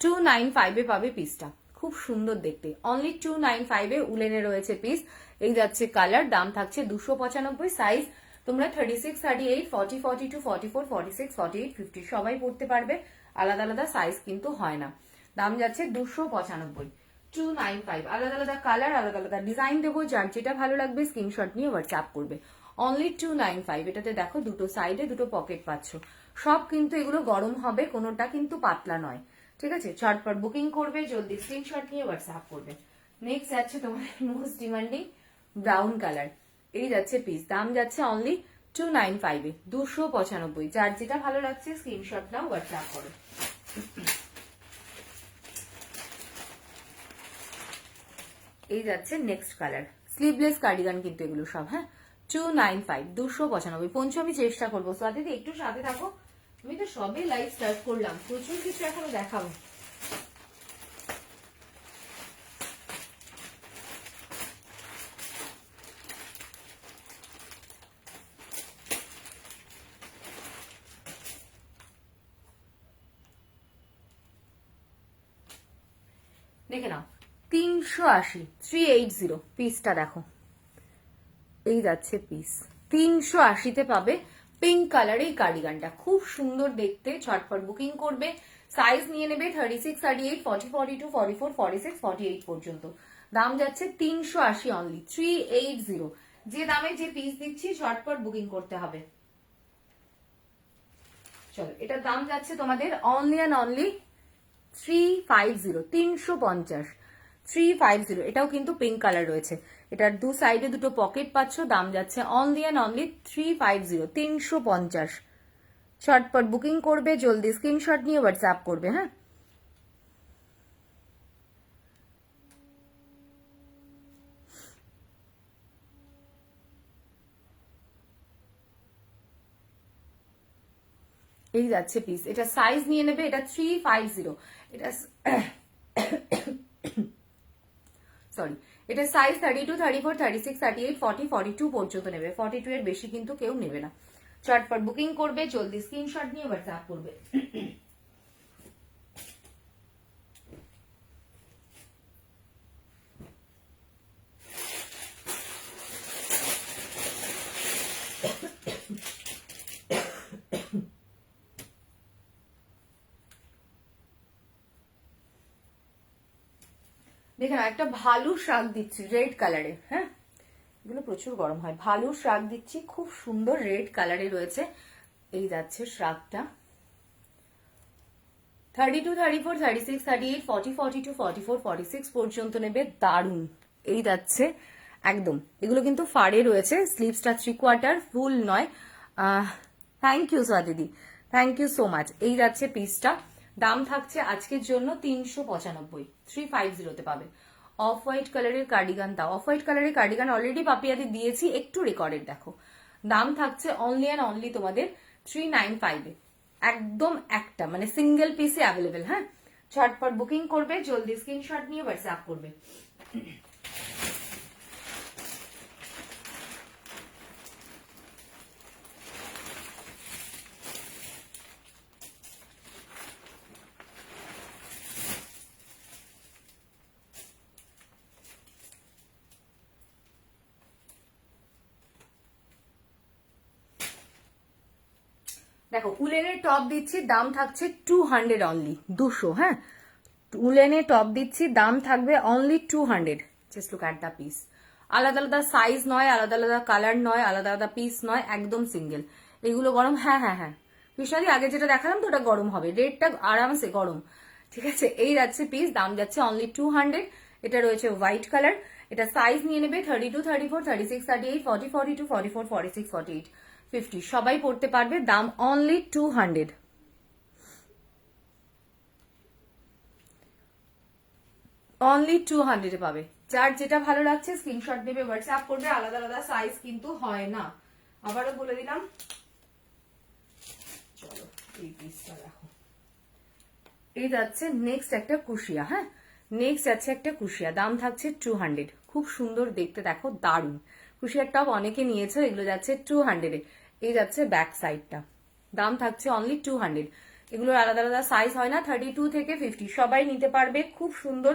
295-এ পাবে পিসটা। খুব সুন্দর দেখতে, অনলি 295-এ উলেনে রয়েছে পিস। এই যাচ্ছে কালার, দাম থাকছে 295। সাইজ তোমরা 36, 38, 40, 42, 44, 46, 48, 50 সবাই পড়তে পারবে। আলাদা আলাদা সাইজ কিন্তু হয় না। দাম যাচ্ছে 295, 295। আলাদা আলাদা কালার, আলাদা আলাদা ডিজাইন দেবো। যার যেটা ভালো লাগবে স্ক্রিনশট নিয়ে হোয়াটসঅ্যাপ করবে। অনলি 295। এটাতে দেখো দুটো সাইডে দুটো পকেট পাচ্ছ। সব কিন্তু এগুলো গরম হবে, কোনোটা কিন্তু পাতলা নয়। ঠিক আছে, ঝটপট বুকিং করবে, জলদি স্ক্রিনশট নিয়ে হোয়াটসঅ্যাপ করবে। নেক্সট যাচ্ছে তোমার মোস্ট ডিমান্ডিং ব্রাউন কালার। এই যাচ্ছে পিস, দাম যাচ্ছে অনলি 295-এ, 295। যার যেটা ভালো লাগছে স্ক্রিনশট নাও, হোয়াটসঅ্যাপ করো। এই যাচ্ছে নেক্সট কালার, স্লিভলেস কার্ডিগান কিন্তু এগুলো সব। হ্যাঁ 295, 295। পঞ্চু আমি চেষ্টা করবো, স্বাতিদি একটু সাথে থাকো। আমি তো সবে লাইভ স্টার্ট করলাম, প্রচুর কিছু এখনো দেখাবো। দেখে নাও 380, 380 পিসটা দেখো। এই যাচ্ছে পিস, 380-তে পাবে পিঙ্ক কালার এই কার্ডিগানটা, খুব সুন্দর দেখতে। ঝটপট বুকিং করবে, সাইজ নিয়ে নেবে 36, 38, 40, 42, 44, 46, 48 পর্যন্ত। দাম যাচ্ছে 380 অনলি, 380। যে দামে যে পিস দিচ্ছি ঝটপট বুকিং করতে হবে। চলো, এটার দাম যাচ্ছে তোমাদের অনলি অ্যান্ড অনলি 350, 350, 350। এটাও কিন্তু পিঙ্ক কালার রয়েছে, এটার দু সাইডে দুটো পকেট পাচ্ছ। দাম যাচ্ছে অনলি অ্যান্ড অনলি 350, 350। ঝটপট বুকিং করবে, জলদি স্ক্রিনশট নিয়ে হোয়াটসঅ্যাপ করবে। হ্যাঁ এই যাচ্ছে পিস, এটা সাইজ নিয়ে নেবে, এটা 350। এটা সরি, এটা সাইজ 32, 34, 36, 38, 40, 42 পর্যন্ত নেবে। 42 এর বেশি কিন্তু কেউ নেবে না। চটপট বুকিং করবে, জলদি স্ক্রিনশট নিয়ে হোয়াটসঅ্যাপ করবে। দেখে না, একটা ভালো শাক দিচ্ছি রেড কালারে। হ্যাঁ এগুলো প্রচুর গরম হয়। ভালো শ্রাগ দিচ্ছি, খুব সুন্দর রেড কালারে রয়েছে। এই যাচ্ছে শ্রাগটা 32, 34, 36, 38, 40, 42, 44, 46 পর্যন্ত নেবে। দারুন। এই যাচ্ছে একদম, এগুলো কিন্তু ফাড়ে রয়েছে। স্লিভসটা 3/4, ফুল নয়। থ্যাংক ইউ স্বাদিদি, থ্যাংক ইউ সো মাচ। এই যাচ্ছে পিসটা, দাম থাকছে আজকের জন্য 395, 350 পাবে। অফ হোয়াইট কালারের কার্ডিগান, দাও অফ হোয়াইট কালারের কার্ডিগান অলরেডি পাপিয়াদি দিয়েছি, একটু রেকর্ডেড দেখো। দাম থাকছে অনলি অ্যান্ড অনলি তোমাদের 395 এ, একদম একটা মানে সিঙ্গেল পিসে অ্যাভেলেবেল। হ্যাঁ, ঝটপট বুকিং করবে, জলদি স্ক্রিনশট নিয়ে হোয়াটসঅ্যাপ করবে। দেখো উলেনের টপ দিচ্ছি, দাম থাকছে 200 অনলি, 200। হ্যাঁ, উলেনের টপ দিচ্ছি, দাম থাকবে only 200। Just look at the piece. আলাদা আলাদা সাইজ নয়, আলাদা আলাদা কালার নয়, আলাদা আলাদা পিস নয়, একদম সিঙ্গেল। এগুলো গরম, হ্যাঁ হ্যাঁ হ্যাঁ কৃষ্ণাদি আগে যেটা দেখালাম তো ওটা গরম হবে, রেটটা আরামসে গরম। ঠিক আছে, এই যাচ্ছে পিস, দাম যাচ্ছে অনলি 200। এটা রয়েছে হোয়াইট কালার, এটা সাইজ নিয়ে নেবে 32, 34, 36, 38, 40, 42, 44, 46, 48, 50 সবাই পড়তে পারবে। দাম অনলি 200, অনলি 200 এ পাবে। যার যেটা ভালো লাগছে স্ক্রিনশট দেবে, হোয়াটসঅ্যাপ করবে। আলাদা আলাদা সাইজ কিন্তু হয় না, আবারও বলে দিলাম। চলো এই পিসটা দেখো, এই যাচ্ছে নেক্সট একটা কুশিয়া। হ্যাঁ, নেক্সট যাচ্ছে একটা কুশিয়া, দাম থাকছে 200। খুব সুন্দর দেখতে, দেখো দারুন। কুশিয়ার টপ অনেকে নিয়েছে, এগুলো যাচ্ছে 200 এ। এই যাচ্ছে ব্যাক সাইডটা, দাম থাকছে অনলি 200। এগুলোর আলাদা আলাদা সাইজ হয় না, 32 থেকে 50 সবাই নিতে পারবে। খুব সুন্দর,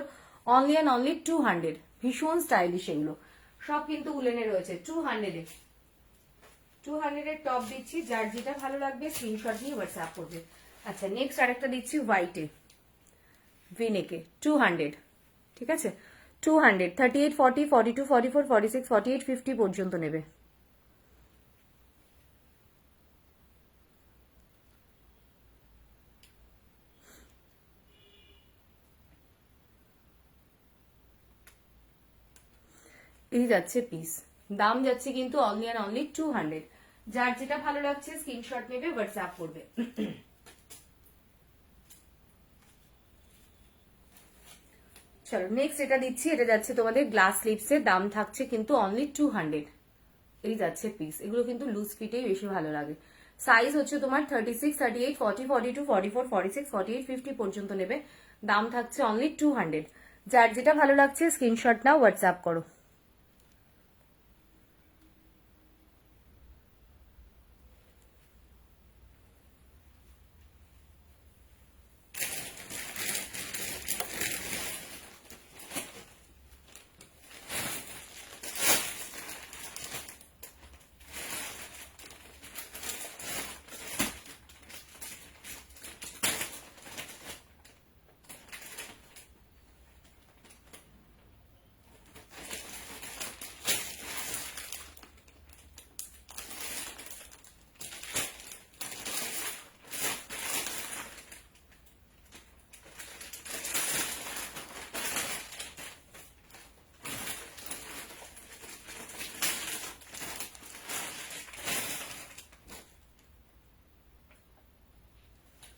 অনলি অ্যান্ড অনলি 200। ভীষণ স্টাইলিশ, এগুলো সব কিন্তু উলেনে রয়েছে। 200 এ, 200 এর টপ দিচ্ছি, যার যেটা ভালো লাগবে স্ক্রিনশট নিয়ে হোয়াটসঅ্যাপ করবে। আচ্ছা, নেক্সট আরেকটা দিচ্ছি হোয়াইটে, ভিনেকে 200। ঠিক আছে, 200, 38, 40, 42, 44, 46, 48, 50 পর্যন্ত নেবে। এই যাচ্ছে পিস, দাম যাচ্ছে কিন্তু অনলি অ্যান্ড অনলি 200। যার যেটা ভালো লাগছে স্ক্রিনশট নেবে, হোয়াটসঅ্যাপ করবে। চলো নেক্সট এটা দিচ্ছি, এটা যাচ্ছে তোমাদের গ্লাস স্লিভসের, দাম থাকছে কিন্তু অনলি 200। এই যাচ্ছে পিস, এগুলো কিন্তু লুজ ফিটেই বেশি ভালো লাগে। সাইজ হচ্ছে তোমার 36, 38, 40, 42, 44, 46, 48, 50 পর্যন্ত নেবে। দাম থাকছে অনলি 200। যার যেটা ভালো লাগছে স্ক্রিনশট নাও, হোয়াটসঅ্যাপ করো।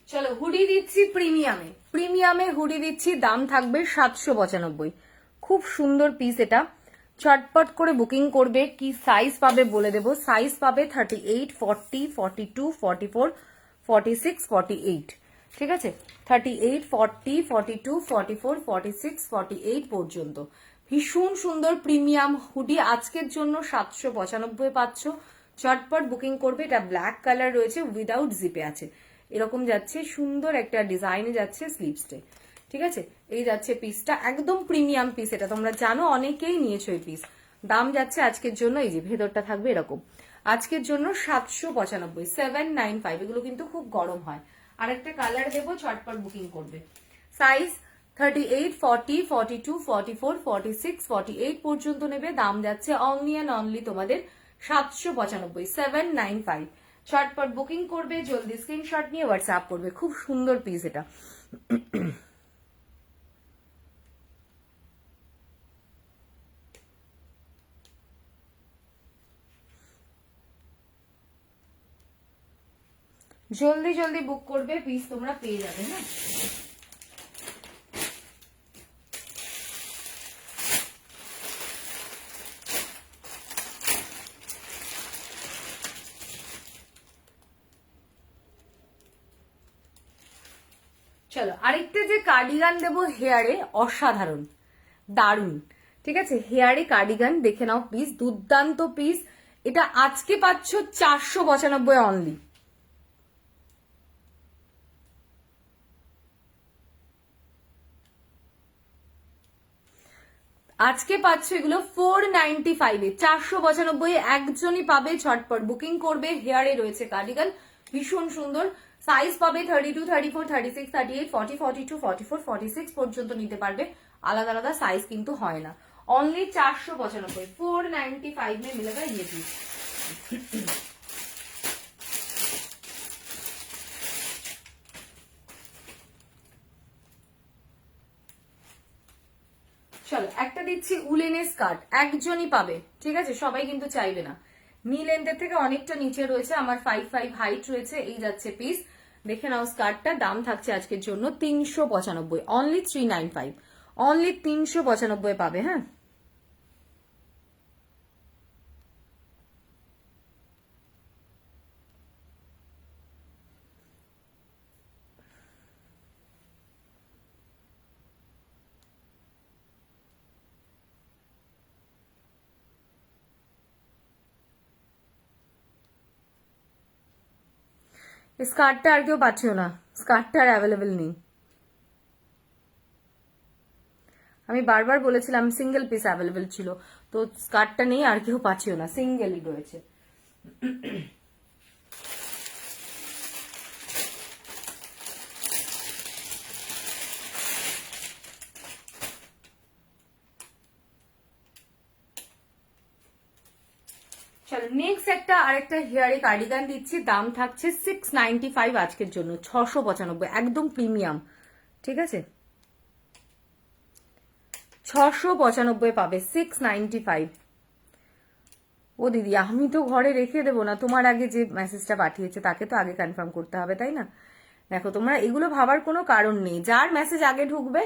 চলো হুডি দিচ্ছি প্রিমিয়ামে, প্রিমিয়ামে হুডি দিচ্ছি, দাম থাকবে 795। খুব সুন্দর পিস এটা, চটপট করে বুকিং করবে। কি সাইজ পাবে বলে দেবো, সাইজ পাবে 38, 40, 42, 44, 46, 48। ঠিক আছে, 38, 40, 42, 44, 46, 48 পর্যন্ত। ভীষণ সুন্দর প্রিমিয়াম হুডি আজকের জন্য 795 পাচ্ছ। চটপট বুকিং করবে। এটা ব্ল্যাক কালার রয়েছে, উইদাউট জিপে আছে। এরকম যাচ্ছে, সুন্দর একটা ডিজাইনে যাচ্ছে স্লিভসটে। ঠিক আছে, এই যাচ্ছে পিসটা, একদম প্রিমিয়াম পিস। এটা তোমরা জানো, অনেকেই নিয়েছো এই পিস। দাম যাচ্ছে আজকের জন্য, এই যে ভেতরটা থাকবে এরকম, আজকের জন্য 795, 795। এগুলো কিন্তু খুব গরম হয়। আর একটা কালার দেবো, চটপট বুকিং করবে। সাইজ 38, 40, 42, 44, 46, 48 পর্যন্ত নেবে। দাম যাচ্ছে অনলি অ্যান্ড অনলি তোমাদের 795, 795। শর্টপট বুকিং করবে, জলদি স্ক্রিনশট নিয়ে হোয়াটসঅ্যাপ করবে। খুব সুন্দর পিস এটা। জলদি জলদি বুক করবে, পিস তোমরা পেয়ে যাবে। হ্যাঁ, চলো আরেকটা যে কার্ডিগান দেবো হেয়ারে, অসাধারণ, দারুন। ঠিক আছে, হেয়ারে কার্ডিগান দেখে নাও পিস, দুর্দান্ত পিস। এটা আজকে পাচ্ছ 495 অনলি। আজকে পাচ্ছ এগুলো 495 এ, 495 একজনই পাবে। ঝটপট বুকিং করবে। হেয়ারে রয়েছে কার্ডিগান, ভীষণ সুন্দর। সাইজ পাবে 32, 34, 36, 38, 40, 42, 44, 46 পর্যন্ত নিতে পারবে। আলাদা আলাদা সাইজ কিন্তু হয় না। অনলি 495, 495 में मिलेगा ये पीस। চলো একটা দিচ্ছি উলেনের স্কার্ট, একজনই পাবে। ঠিক আছে, সবাই কিন্তু চাইবে না। নি লেন্থের থেকে অনেকটা নিচে রয়েছে, আমার 5'5" হাইট রয়েছে। এই যাচ্ছে পিস, দেখে নাও স্কার্টটা। দাম থাকছে আজকের জন্য 395, অনলি 395, অনলি 395 পাবে। হ্যাঁ, স্কার্টটা আর কেউ পাচ্ছেও না, স্কার্টটা আর অ্যাভেলেবেল নেই। আমি বারবার বলেছিলাম সিঙ্গেল পিস অ্যাভেলেবেল ছিল, তো স্কার্টটা নেই, আর কেউ পাচ্ছেও না, সিঙ্গেলই রয়েছে। চলো নেক্সট একটা আরেকটা হেয়ারে কার্ডিগান দিচ্ছি। দাম থাকছে 695 আজকের জন্য, 695, একদম প্রিমিয়াম। ঠিক আছে, 695 পাবে, 695। ও দিদি, আমি তো ঘরে রেখে দেবো না, তোমার আগে যে মেসেজটা পাঠিয়েছে তাকে তো আগে কনফার্ম করতে হবে, তাই না? দেখো, তোমরা এগুলো ভাবার কোনো কারণ নেই, যার মেসেজ আগে ঢুকবে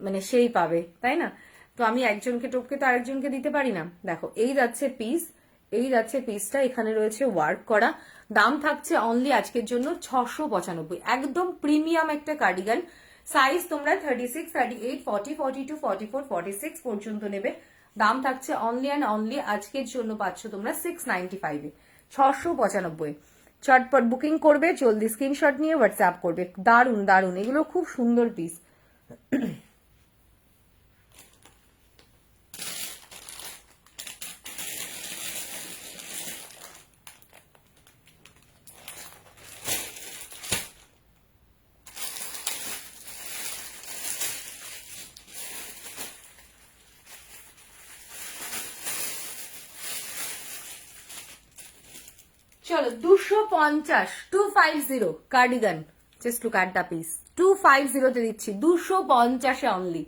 মানে সেই পাবে, তাই না? তো আমি একজনকে টপকে তো আরেকজনকে দিতে পারি না। দেখো, এই যাচ্ছে পিস, এই যাচ্ছে পিসটা, এখানে রয়েছে ওয়ার্ক করা। দাম থাকছে অনলি আজকের জন্য 695, একদম প্রিমিয়াম একটা কার্ডিগান। সাইজ তোমরা 36, 38, 40, 42, 44, 46 পর্যন্ত নেবে। দাম থাকছে অনলি অ্যান্ড অনলি আজকের জন্য পাচ্ছ তোমরা 695 এ, 695। চটপট বুকিং করবে, জলদি স্ক্রিনশট নিয়ে হোয়াটসঅ্যাপ করবে। দারুন দারুন, এগুলো খুব সুন্দর পিস। চলো 250, 250 cardigan, just look at the piece. 250 তে দিচ্ছি, 250 অনলি।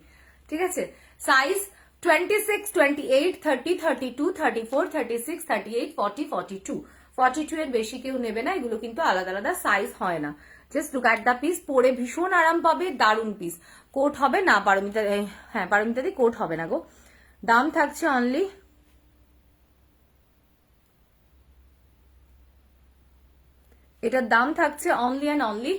ঠিক আছে, সাইজ 26, 28, 30, 32, 34, 36, 38, 40, 42। 42 এর বেশি কেউ নেবে না, এগুলো কিন্তু আলাদা আলাদা সাইজ হয় না। Just look at the piece, পরে ভীষণ আরাম পাবে, দারুন পিস। কোট হবে না পারমিতা, হ্যাঁ পারমিতা দি, কোট হবে না গো। দাম থাকছে অনলি, এটার দাম থাকছে অনলি অ্যান্ড অনলি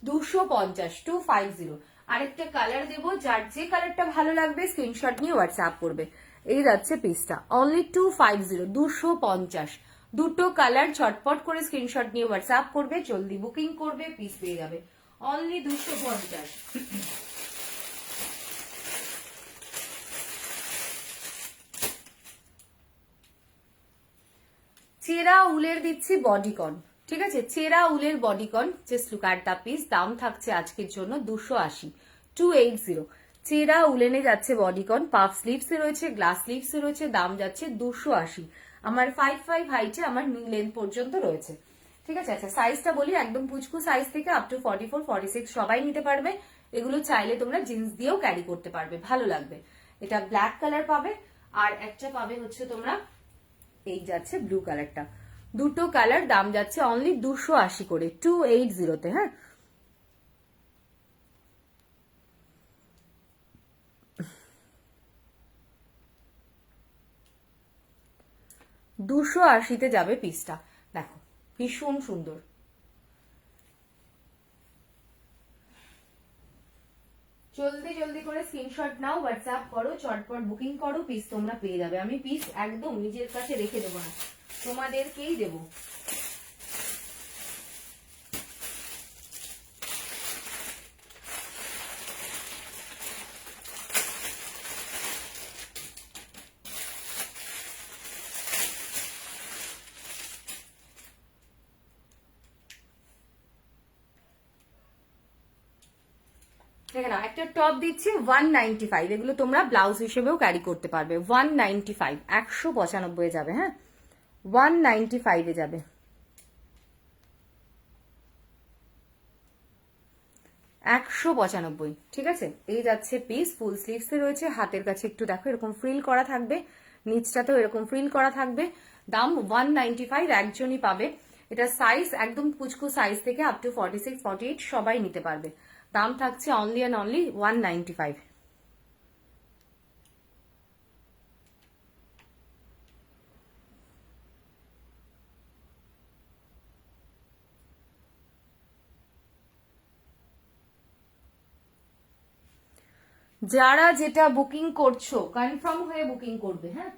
250, 250। আরেকটা কালার দেবো, যার যে কালারটা ভালো লাগবে স্ক্রিনশট নিয়ে হোয়াটসঅ্যাপ করবে। এই যাচ্ছে পিসটা, অনলি 250, 250। দুটো কালার, ঝটপট করে স্ক্রিনশট নিয়ে হোয়াটসঅ্যাপ করবে, জলদি বুকিং করবে, পিস পেয়ে যাবে অনলি 250। চেরা উলের দিচ্ছি বডিকন। ঠিক আছে, চেরা উলের bodycon, just look at the piece. দাম থাকছে আজকের জন্য 280, 280। চেরা উলেনে যাচ্ছে বডিকন, পাফ স্লিভসে রয়েছে, গ্লাস স্লিভসে রয়েছে, দাম যাচ্ছে 280। আমার 5'5" হাইটে আমার নি লেন্থ পর্যন্ত রয়েছে, ঠিক আছে। আচ্ছা সাইজটা বলি, একদম পুচকু সাইজ থেকে আপ টু 44, 46 সবাই নিতে পারবে। এগুলো চাইলে তোমরা জিন্স দিয়েও ক্যারি করতে পারবে, ভালো লাগবে। এটা ব্ল্যাক কালার পাবে, আর একটা পাবে হচ্ছে তোমরা এই যাচ্ছে ব্লু কালারটা। দুটো কালার, দাম যাচ্ছে অনলি 280 করে, 280-তে। হ্যাঁ, $280 যাবে পিসটা। দেখো ভীষণ সুন্দর। জলদি জলদি করে স্ক্রিনশট নাও, হোয়াটসঅ্যাপ করো, চটপট বুকিং করো, পিস তোমরা পেয়ে যাবে। আমি পিস একদম নিজের কাছে রেখে দেবো না, তোমাদেরকেই দেবো। দেখে নাও, একটা টপ দিচ্ছি 195, এগুলো তোমরা ব্লাউজ হিসেবেও ক্যারি করতে পারবে। 195, 195 যাবে। হ্যাঁ, 195 যাবে। $195, ঠিক আছে। এই যাচ্ছে পিস, ফুল স্লিভসে রয়েছে, হাতের কাছে একটু দেখো এরকম ফ্রিল করা থাকবে, নিচটাতেও এরকম ফ্রিল করা থাকবে। দাম 195, একজনই পাবে। এটা সাইজ একদম কুচকু সাইজ থেকে আপ টু 46, 48 সবাই নিতে পারবে। দাম থাকছে অনলি অ্যান্ড অনলি 195। যারা যেটা বুকিং করছো কনফার্ম হয়ে বুকিং করবে। হ্যাঁ,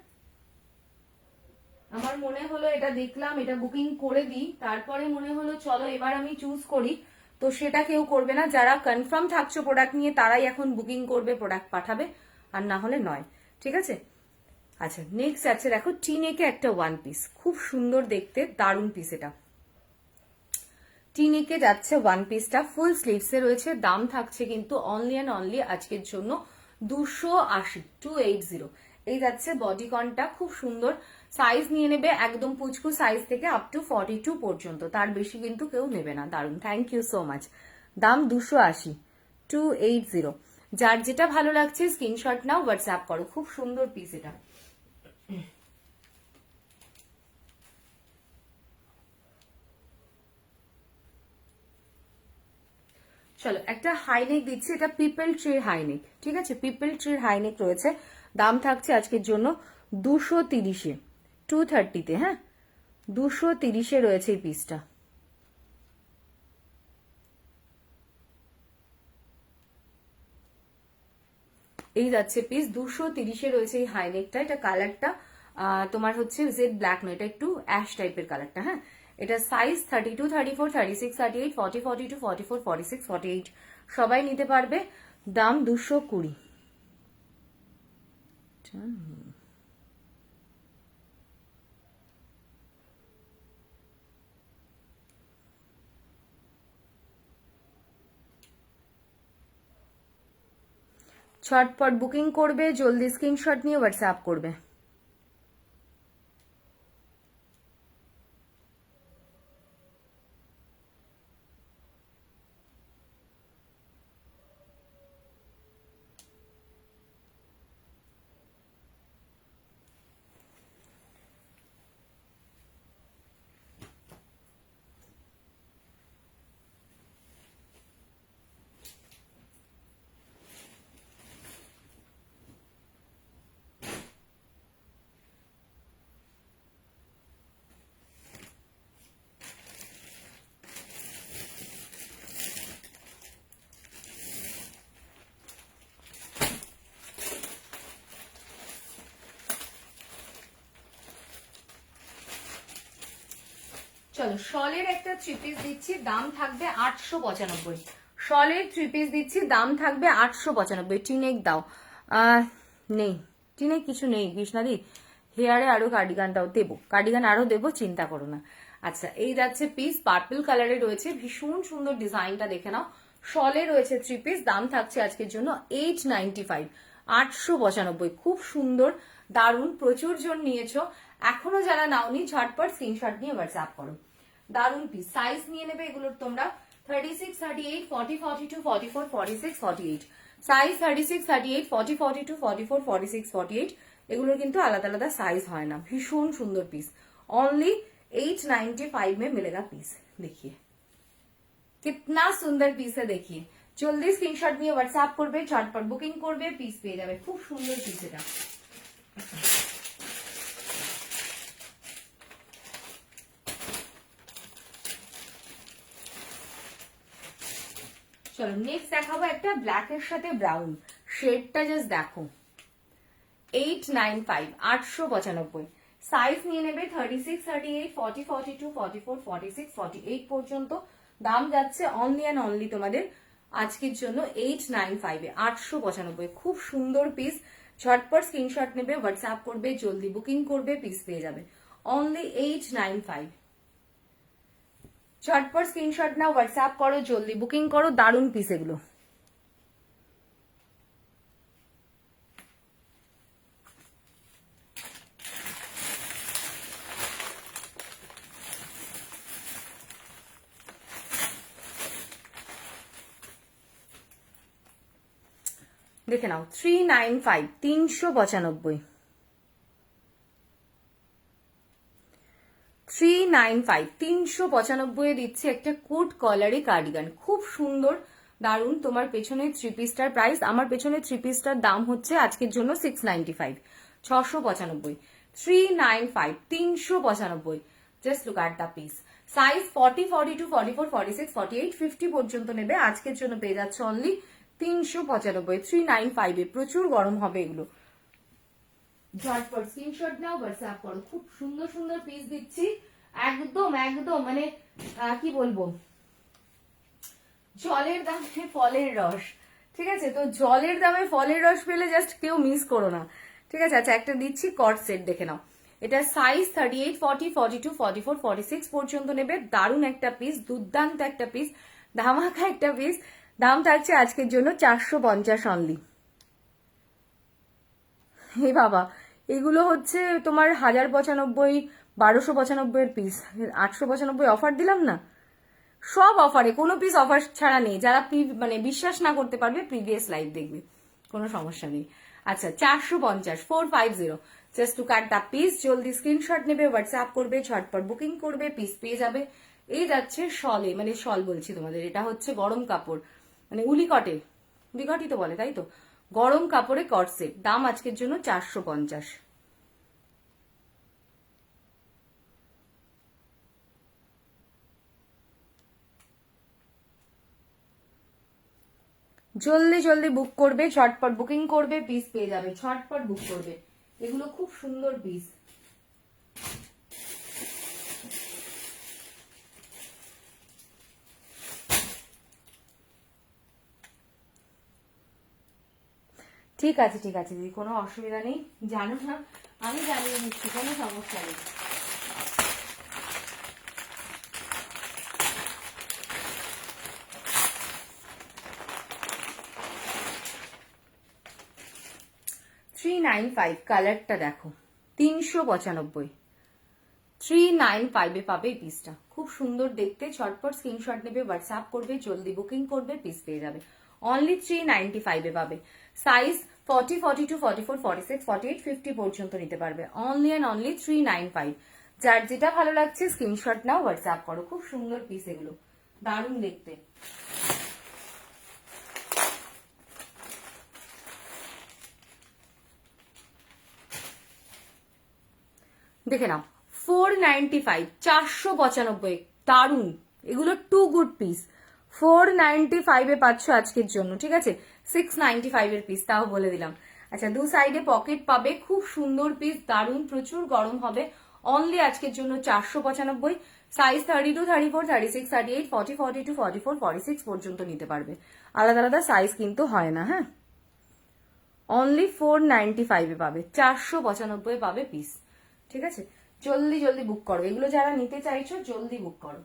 আমার মনে হলো এটা দেখলাম, এটা বুকিং করে দিই, তারপরে মনে হলো চলো এবার আমি চুজ করি, তো সেটা কেউ করবে না। যারা কনফার্ম থাকছো প্রোডাক্ট নিয়ে তারাই এখন বুকিং করবে, প্রোডাক্ট পাঠাবে, আর না হলে নয়, ঠিক আছে। আচ্ছা নেক্সট আছে দেখো টিনেকে একটা ওয়ান পিস, খুব সুন্দর দেখতে, দারুণ পিস। এটা টিনেকে যাচ্ছে ওয়ান পিসটা, ফুল স্লিভসে রয়েছে, দাম থাকছে কিন্তু অনলি অ্যান্ড অনলি আজকের জন্য 280, 280। এই যাচ্ছে বডিকনটা, খুব সুন্দর। সাইজ নিয়ে নেবে একদম পুচকু সাইজ থেকে আপ টু 42 পর্যন্ত, তার বেশি কিন্তু কেউ নেবে না। দারুণ, থ্যাংক ইউ সো মাচ। দাম 280, 280। যার যেটা ভালো লাগছে স্ক্রিনশট নাও, হোয়াটসঅ্যাপ করো, খুব সুন্দর পিস এটা। চলো একটা হাইনেক দিচ্ছি, এটা পিপল ট্রির হাইনেক, ঠিক আছে। পিপল ট্রির হাইনেক রয়েছে, দাম থাকছে আজকের জন্য 230-এ, 230-তে। হ্যাঁ, 230-এ রয়েছে এই পিসটা। এই যাচ্ছে পিস, 230-এ রয়েছে এই হাইনেকটা। এটা কালারটা তোমার হচ্ছে জেড ব্ল্যাক নয়, এটা একটু অ্যাশ টাইপের কালারটা। হ্যাঁ, এটা সাইজ 32, 34, 36, 38, 40, 42, 44, 46, 48 সবাই নিতে পারবে। দাম 220। ছটপট বুকিং করবে, জলদি স্ক্রিনশট নিয়ে হোয়াটসঅ্যাপ করবে। চলো শলের একটা থ্রি পিস দিচ্ছি, দাম থাকবে 895। শলের থ্রি পিস দিচ্ছি, দাম থাকবে 895। টিনেক দাও, নেই টিনেক কিছু নেই কৃষ্ণাদি। হেয়ারে আরো কার্ডিগান দাও, দেবো কার্ডিগান আরো দেবো, চিন্তা করো না। আচ্ছা এই যাচ্ছে পিস, পার্পল কালারে রয়েছে, ভীষণ সুন্দর ডিজাইনটা দেখে নাও, শলে রয়েছে 3 পিস, দাম থাকছে আজকের জন্য 895, 895। খুব সুন্দর, দারুণ, প্রচুর জন নিয়েছো। এখনো যারা নাওনি ঝটপট স্ক্রিনশট নিয়ে হোয়াটসঅ্যাপ করো। দারুণ পিস, সাইজ নিয়ে নেবে এগুলোর তোমরা 36, 38, 40, 42, 44, 46, 48। সাইজ 36, 38, 40, 42, 44, 46, 48। এগুলোর কিন্তু আলাদা আলাদা সাইজ হয় না। ভীষণ সুন্দর পিস, অনলি 895 में मिलेगा पीस। देखिए कितना सुंदर পিস है, देखिए। জলদি স্ক্রিনশট নিয়ে হোয়াটসঅ্যাপ করবে, ঝটপট বুকিং করবে, পিস পেয়ে যাবে। খুব সুন্দর পিস এটা। চলো নেক্সট দেখাবো একটা ব্ল্যাক এর সাথে ব্রাউন। শেডটা জাস্ট দেখো, 895, 895। সাইজ নিয়ে নেবে 36, 38, 40, 42, 44, 46, 48 পর্যন্ত। দাম যাচ্ছে অনলি অ্যান্ড অনলি তোমাদের আজকের জন্য 895 এ, 895। খুব সুন্দর পিস, ঝটপট স্ক্রিনশট নেবে, হোয়াটসঅ্যাপ করবে, জলদি বুকিং করবে, পিস পেয়ে যাবে অনলি 895। ঝটপট স্ক্রিনশট নাও, হোয়াটসঅ্যাপ করো, জলদি বুকিং করো। দারুণ পিস এগুলো। দেখে নাও 395, 395, 395, 395 দিচ্ছে একটা কোট কলারে কার্ডিগান। খুব সুন্দর, দারুণ। তোমার পেছনে 3 পিসটার প্রাইস, আমার পেছনে 3 পিসটার দাম হচ্ছে আজকের জন্য 695, 695। 395, 395। Just look at the piece. Size 40, 42, 44, 46, 48, 50 পর্যন্ত নেবে। আজকের জন্য পেয়ে যাচ্ছে অনলি 395, 395 এ। প্রচুর গরম হবে এগুলো। ঝটপট স্ক্রিনশট নাও, হোয়াটসঅ্যাপ করো। খুব সুন্দর সুন্দর পিস দিচ্ছি, একদম একদম মানে কি বলবো, জলের দামে ফলের রস। ঠিক আছে, তো জলের দামে ফলের রস পেলে জাস্ট কেউ মিস করো না। ঠিক আছে, আচ্ছা একটা দিচ্ছি কট সেট, দেখে নাও। এটা সাইজ 38, 40, 42, 44, 46 পর্যন্ত নেবে। দারুণ একটা পিস, দুর্দান্ত একটা পিস, ধামাকা একটা পিস। দাম থাকছে আজকের জন্য 450 অনলি। হে বাবা, এগুলো হচ্ছে তোমার 1095, 1295 এর পিস, 895 অফার দিলাম না। সব অফারে, কোনো পিস অফার ছাড়া নেই। যারা মানে বিশ্বাস না করতে পারবে প্রিভিয়াস লাইভ দেখবে, কোনো সমস্যা নেই। আচ্ছা 450, 450, just two cut the piece. জলদি স্ক্রিনশট নেবে, হোয়াটসঅ্যাপ করবে, ঝটপট বুকিং করবে, পিস পেয়ে যাবে। এই যাচ্ছে শলে, মানে শল বলছি তোমাদের, এটা হচ্ছে গরম কাপড়, মানে উলিকটে, উলিকটই তো বলে তাই তো, গরম কাপড়ে কট সেট। দাম আজকের জন্য 450। জলদি জলদি বুক করবে, ঝটপট বুকিং করবে, পিস পেয়ে যাবে। ঝটপট বুক করবে, এগুলো খুব সুন্দর পিস। ঠিক আছে ঠিক আছে দিদি, কোনো অসুবিধা নেই, জানো না আমি জানিয়ে দিচ্ছি, কোনো সমস্যা নেই। $395, কালারটা দেখো, 395, 395 এ পাবে এই পিসটা। খুব সুন্দর দেখতে, ঝটপট স্ক্রিনশট নেবে, হোয়াটসঅ্যাপ করবে, জলদি বুকিং করবে, পিস পেয়ে যাবে অনলি 395 এ পাবে। সাইজ 40, 42, 44, 46, 48, 50 পর্যন্ত নিতে পারবে অনলি অ্যান্ড অনলি 395। যার যেটা ভালো লাগছে স্ক্রিনশট নাও, হোয়াটসঅ্যাপ করো। খুব সুন্দর পিস এগুলো, দারুণ দেখতে। দেখে নাও 495, 495, দারুন। এগুলো টু গুড পিস। 495 এ পাচ্ছ আজকের জন্য, ঠিক আছে। 695 এর পিস, তাও বলে দিলাম। আচ্ছা দু সাইডে পকেট পাবে, খুব সুন্দর পিস, দারুন, প্রচুর গরম হবে। অনলি আজকের জন্য 495। সাইজ 32, 34, 36, 38, 40, 42, 44, 46 পর্যন্ত নিতে পারবে। আলাদা আলাদা সাইজ কিন্তু হয় না, হ্যাঁ। অনলি 495 এ পাবে, 495 পাবে পিস। ঠিক আছে, জলদি জলদি বুক করো, এগুলো যারা নিতে চাইছো জলদি বুক করো।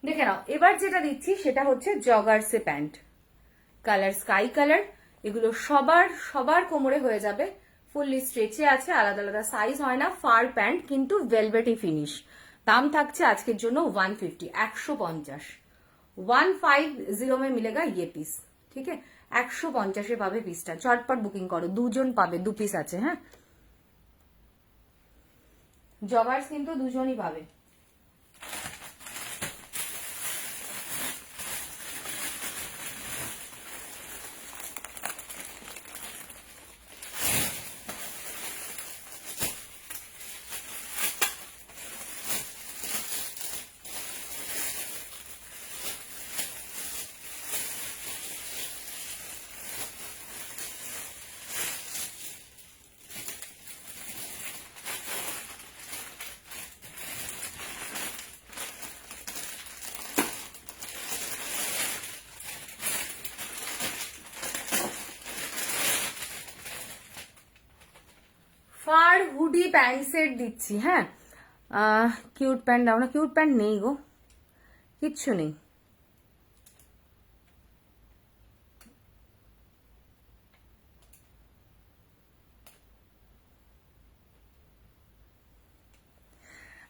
দেখে নাও এবার যেটা দিচ্ছি সেটা হচ্ছে জগার্সে প্যান্ট, কালার স্কাই কালার। এগুলো সবার সবার কোমরে হয়ে যাবে, ফুললি স্ট্রেচে আছে, আলাদা আলাদা সাইজ হয় না, ফার প্যান্ট কিন্তু ভেলভেটি ফিনিশ। দাম থাকছে আজকের জন্য 150, 150, 150 में मिलेगा ये পিস, ঠিক আছে? 150-এ পাবে পিসটা, চটপট বুকিং করো, দুজন পাবে, 2 পিস আছে। হ্যাঁ, জগার্স কিন্তু দুজনই পাবে। ফার হুডি প্যান্ট সেট দিচ্ছি। হ্যাঁ, কিউট প্যান্ট দাও না, কিউট প্যান্ট নেই গো, কিচ্ছু নেই।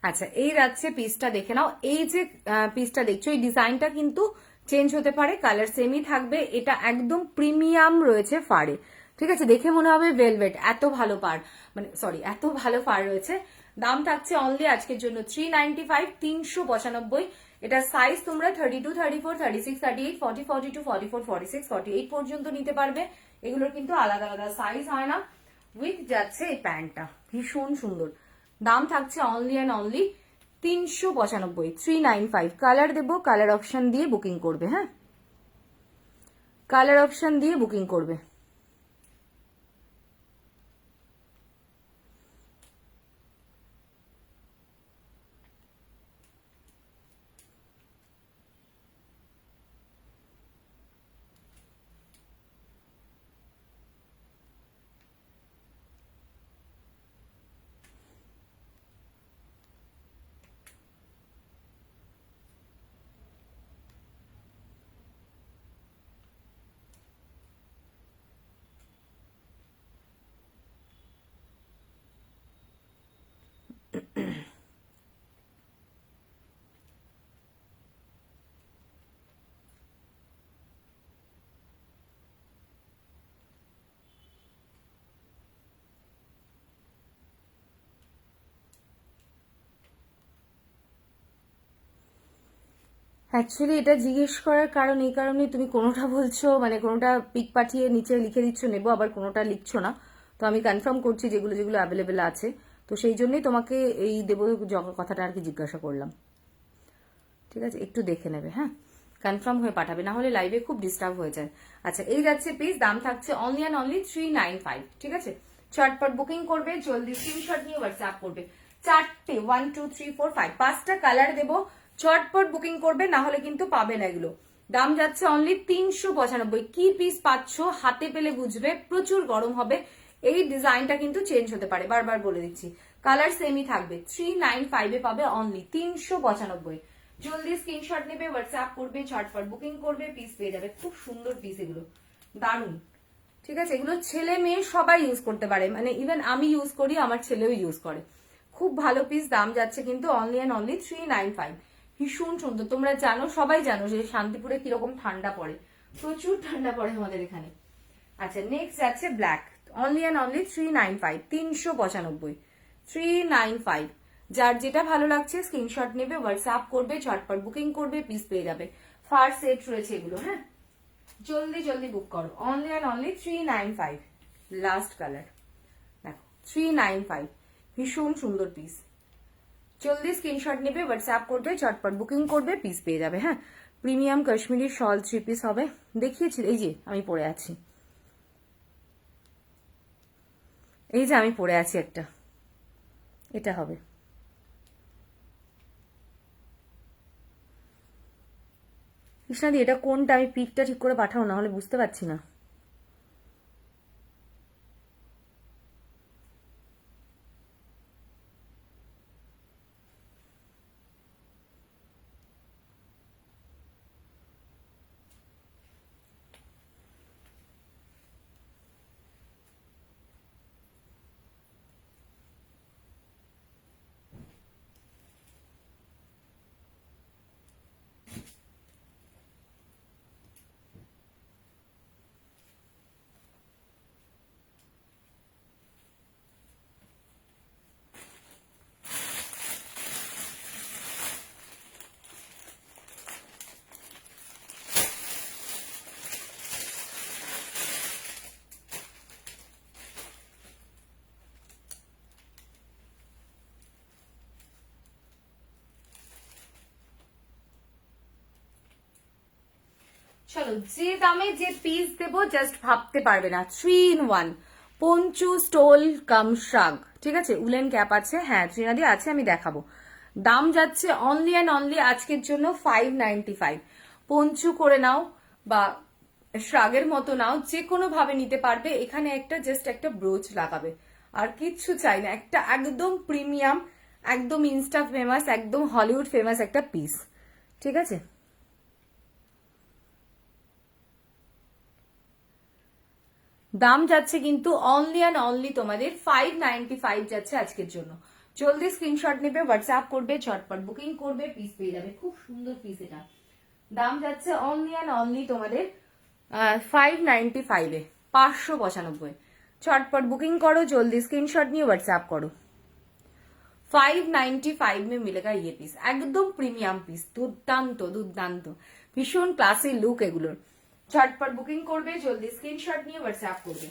আচ্ছা, এই যাচ্ছে পিসটা, দেখে নাও। এই যে পিসটা দেখছো, এই ডিজাইনটা কিন্তু চেঞ্জ হতে পারে, কালার সেমই থাকবে। এটা একদম প্রিমিয়াম রয়েছে ফারে, ঠিক আছে? দেখে মনে হবে ভেলভেট, এত ভালো পার, মানে সরি, এত ভালো ফার রয়েছে। দাম থাকছে অনলি আজকের জন্য 395, 395। এটা সাইজ তোমরা 32, 34, 36, 38, 40, 42, 44, 46, 48 পর্যন্ত নিতে পারবে। এগুলোর কিন্তু আলাদা আলাদা সাইজ হয় না। উইথ যাচ্ছে এই প্যান্টটা, ভীষণ সুন্দর। দাম থাকছে অনলি অ্যান্ড অনলি 395, 395। কালার দেবো, কালার অপশন দিয়ে বুকিং করবে। হ্যাঁ, কালার অপশন দিয়ে বুকিং করবে। অ্যাকচুয়ালি এটা জিজ্ঞেস করার কারণ এই কারণে, তুমি কোনোটা বলছো, মানে কোনোটা পিক পাঠিয়ে নিচে লিখে দিচ্ছ নেবো, আবার কোনোটা লিখছো না। তো আমি কনফার্ম করছি যেগুলো যেগুলো অ্যাভেলেবেল আছে, তো সেই জন্যই তোমাকে এই দেবো কথাটা আর কি জিজ্ঞাসা করলাম। ঠিক আছে, একটু দেখে নেবে। হ্যাঁ, কনফার্ম হয়ে পাঠাবে, না হলে লাইভে খুব ডিস্টার্ব হয়ে যায়। আচ্ছা, এই যাচ্ছে পিস, দাম থাকছে অনলি অ্যান্ড অনলি 395। ঠিক আছে, চটপট বুকিং করবে, জলদি স্ক্রিনশট নিয়ে হোয়াটসঅ্যাপ করবে। 4টে 1 2 3 4 5 5টা কালার দেবো, চটপট বুকিং করবে, না হলে কিন্তু পাবে না এগুলো। দাম যাচ্ছে অনলি 395। কি পিস পাচ্ছ হাতে পেলে বুঝবে, প্রচুর গরম হবে। এই ডিজাইনটা কিন্তু চেঞ্জ হতে পারে, বারবার বলে দিচ্ছি। কালার সেমই থাকবে। 395-এ পাবে অনলি 395। জলদি স্ক্রিনশট নেবে, হোয়াটসঅ্যাপ করবে, ঝটপট বুকিং করবে, পিস পেয়ে যাবে। খুব সুন্দর পিস এগুলো, দারুন। ঠিক আছে, এগুলো ছেলে মেয়ে সবাই ইউজ করতে পারে, মানে ইভেন আমি ইউজ করি, আমার ছেলেও ইউজ করে। খুব ভালো পিস, দাম যাচ্ছে কিন্তু অনলি অ্যান্ড অনলি 395। ভীষণ সুন্দর। তোমরা জানো, সবাই জানো যে শান্তিপুরে কিরকম ঠান্ডা পড়ে, প্রচুর ঠান্ডা পড়ে আমাদের এখানে। আচ্ছা, নেক্সট যাচ্ছে ব্ল্যাক, অনলি অ্যান্ড অনলি 395, 395, 395। যার যেটা ভালো লাগছে স্ক্রিনশট নেবে, হোয়াটসঅ্যাপ করবে, ঝটপট বুকিং করবে, পিস পেয়ে যাবে। ফার্স্ট সেট রয়েছে এগুলো। হ্যাঁ, জলদি জলদি বুক করো, only and only 395। Last colour দেখো, 395, ভীষণ সুন্দর পিস। জলদি স্ক্রিনশট নেবে, হোয়াটসঅ্যাপ করবে, ঝটপট বুকিং করবে, পিস পেয়ে যাবে। হ্যাঁ, প্রিমিয়াম কাশ্মীরি শল 3 পিস হবে, দেখিয়েছি, এই যে আমি পরে আছি, এই যে আমি পরে আছি একটা, এটা হবে। কৃষ্ণাদি, এটা কোনটা? আমি পিকটা ঠিক করে পাঠাও, না হলে বুঝতে পারছি না। চলো, যে দামে যে পিস দেবো জাস্ট ভাবতে পারবে না। 3 in 1 poncho stole cum shrug, ঠিক আছে, উলেন ক্যাপ আছে, হ্যাঁ ত্রিনাদি আছে, আমি দেখাবো। দাম যাচ্ছে অনলি অ্যান্ড অনলি আজকের জন্য 595। পঞ্চু করে নাও বা শ্রাগের মতো নাও, যে কোনো ভাবে নিতে পারবে। এখানে একটা জাস্ট একটা ব্রোচ লাগাবে, আর কিচ্ছু চাই না। একটা একদম প্রিমিয়াম, একদম ইনস্টা ফেমাস, একদম হলিউড ফেমাস একটা পিস, ঠিক আছে। দাম যাচ্ছে কিন্তু অনলি অ্যান্ড অনলি তোমাদের 595 যাচ্ছে আজকের জন্য। জলদি স্ক্রিনশট নেবে, হোয়াটসঅ্যাপ করবে, ঝটপট বুকিং করবে, পিস পেয়ে যাবে। খুব সুন্দর পিস এটা। দাম যাচ্ছে অনলি অ্যান্ড অনলি তোমাদের 595 এ, 595। ঝটপট বুকিং করো, জলদি স্ক্রিনশট নিয়ে হোয়াটসঅ্যাপ করো। 595 में मिलेगा ये পিস, একদম প্রিমিয়াম পিস, দুর্দান্ত দুর্দান্ত, ভীষণ ক্লাসি লুক এগুলোর। ঝটপট বুকিং করবে, জলদি স্ক্রিনশট নিয়ে হোয়াটসঅ্যাপ করবে।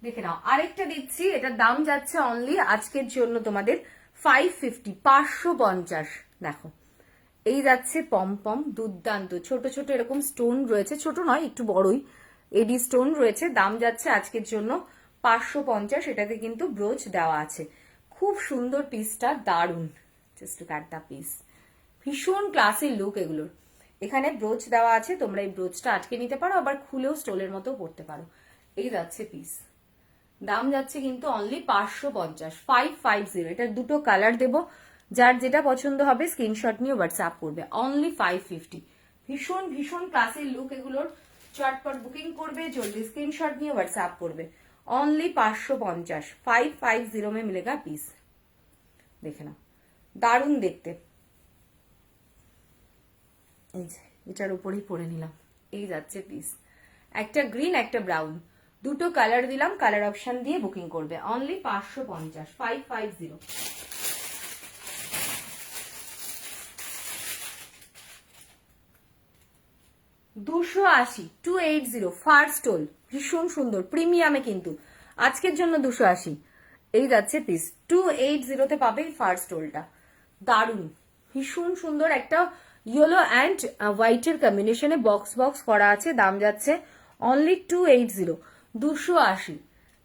দেখে নাও, আরেকটা দিচ্ছি, এটার দাম যাচ্ছে অনলি আজকের জন্য তোমাদের 550, 550। দেখো, এই যাচ্ছে পম দুর্দান্ত, ছোট ছোট এরকম স্টোন রয়েছে, ছোট নয় একটু বড়ই এডি স্টোন রয়েছে। দাম যাচ্ছে আজকের জন্য 550। এটাতে কিন্তু ব্রোচ দেওয়া আছে। খুব সুন্দর পিসটা, দারুন, just look at the piece, ভীষণ ক্লাসি লুক এগুলোর। এখানে ব্রোচ দেওয়া আছে, তোমরা এই ব্রোচটা আটকে নিতে পারো, আবার খুলেও স্টোলের মতো পড়তে পারো। এই যাচ্ছে পিস, দাম যাচ্ছে কিন্তু অনলি 550, 550। এটার দুটো কালার দেবো, যার যেটা পছন্দ হবে স্ক্রিনশট নিয়ে হোয়াটসঅ্যাপ করবে। অনলি 550, ভীষণ ভীষণ ক্লাসের লুক এগুলোর। চটপট বুকিং করবে, জলদি স্ক্রিনশট নিয়ে হোয়াটসঅ্যাপ করবে। অনলি 550, 550 में मिलेगा পিস। দেখে নাও, দারুণ দেখতে। এই যে এটার উপরেই পরে নিলাম, এই যাচ্ছে পিস। একটা গ্রিন, একটা ব্রাউন, দুটো কালার দিলাম, কালার অপশন দিয়ে বুকিং করবে। অনলি 550, 550। $280, 280 ফার্স্ট স্টোল, ভীষণ সুন্দর প্রিমিয়ামে কিন্তু আজকের জন্য 280। এই যাচ্ছে পিস, 280 তে পাবে এই ফার্স্ট স্টোলটা। দারুন, ভীষণ সুন্দর, একটা ইয়েলো অ্যান্ড হোয়াইটের কম্বিনেশনে বক্স বক্স করা আছে। দাম যাচ্ছে অনলি 280, 280।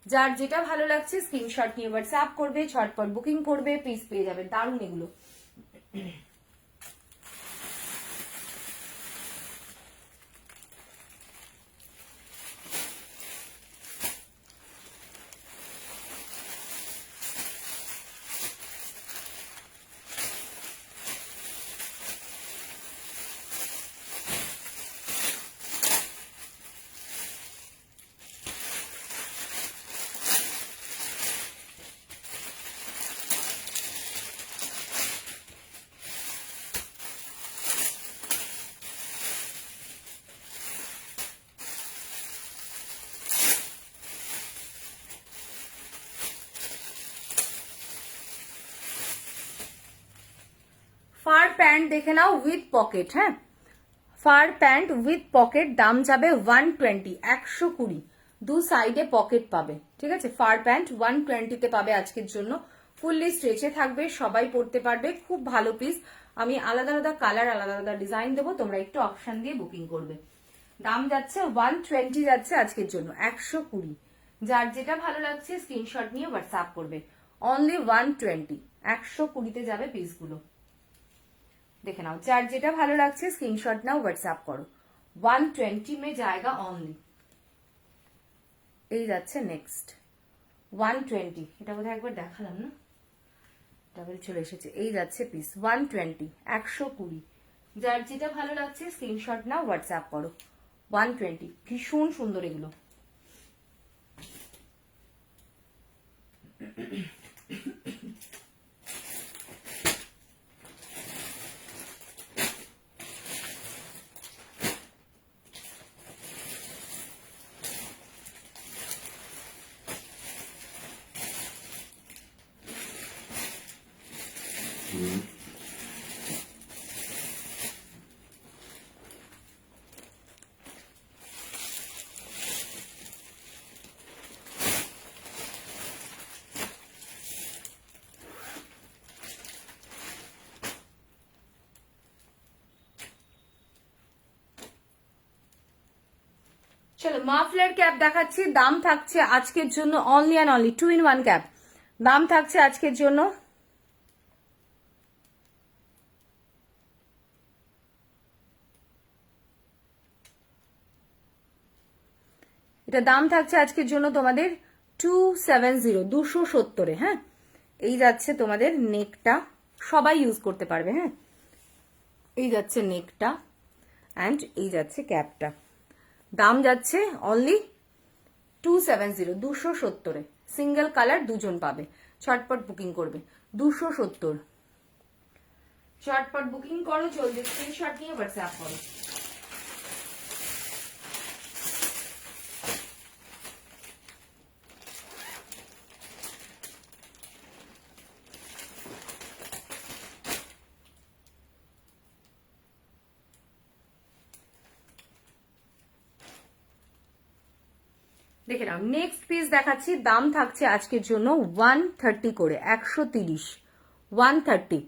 যার যেটা ভালো লাগছে স্ক্রিনশট নিয়ে হোয়াটসঅ্যাপ করবে, ঝটপট বুকিং করবে, পিস পেয়ে যাবে। দারুন এগুলো। ফার প্যান্ট দেখে নাও উইথ পকেট, হ্যাঁ ফার প্যান্ট উইথ পকেট, দাম যাবে 120, 120। দু সাইডে পকেট পাবে, ঠিক আছে। ফার প্যান্ট 120 পাবে আজকের জন্য। ফুললি স্ট্রেচে থাকবে, সবাই পরতে পারবে, খুব ভালো পিস। আমি আলাদা আলাদা কালার, আলাদা আলাদা ডিজাইন দেবো, তোমরা একটু অপশন দিয়ে বুকিং করবে। দাম যাচ্ছে 120, যাচ্ছে আজকের জন্য 120। যার যেটা ভালো লাগছে স্ক্রিনশট নিয়ে হোয়াটসঅ্যাপ করবে। অনলি 120, 120তে যাবে পিসগুলো। দেখে নাও, যার যেটা ভালো লাগছে স্ক্রিনশট নাও, হোয়াটসঅ্যাপ করো। 120 में जाएगा অনলি। এই যাচ্ছে নেক্সট 120, এটা বোধহয় একবার দেখালাম না, ডাবল চলে এসেছে। এই যাচ্ছে পিস 120, 120। যার যেটা ভালো লাগছে স্ক্রিনশট নাও, হোয়াটসঅ্যাপ করো। 120, ভীষণ সুন্দর এগুলো। মাফলার ক্যাপ দেখাচ্ছি, দাম থাকছে আজকের জন্য only and only 2-in-1 cap, দাম থাকছে আজকের জন্য এটা দাম থাকছে আজকের জন্য তোমাদের 270, 270। হ্যাঁ, এই যাচ্ছে তোমাদের নেকটা, সবাই ইউজ করতে পারবে। হ্যাঁ, এই যাচ্ছে নেকটা অ্যান্ড এই যাচ্ছে ক্যাপটা, দাম যাচ্ছে অনলি 270, 270। সিঙ্গেল কালার দুজন পাবে, চটপট বুকিং করবে। 270, চটপট বুকিং করো, জলদি স্ক্রিনশট নিয়ে হোয়াটসঅ্যাপ করো। দেখে নাও, নেক্সট পিস দেখাচ্ছি, দাম থাকছে আজকের জন্য 130 করে, 130, 130।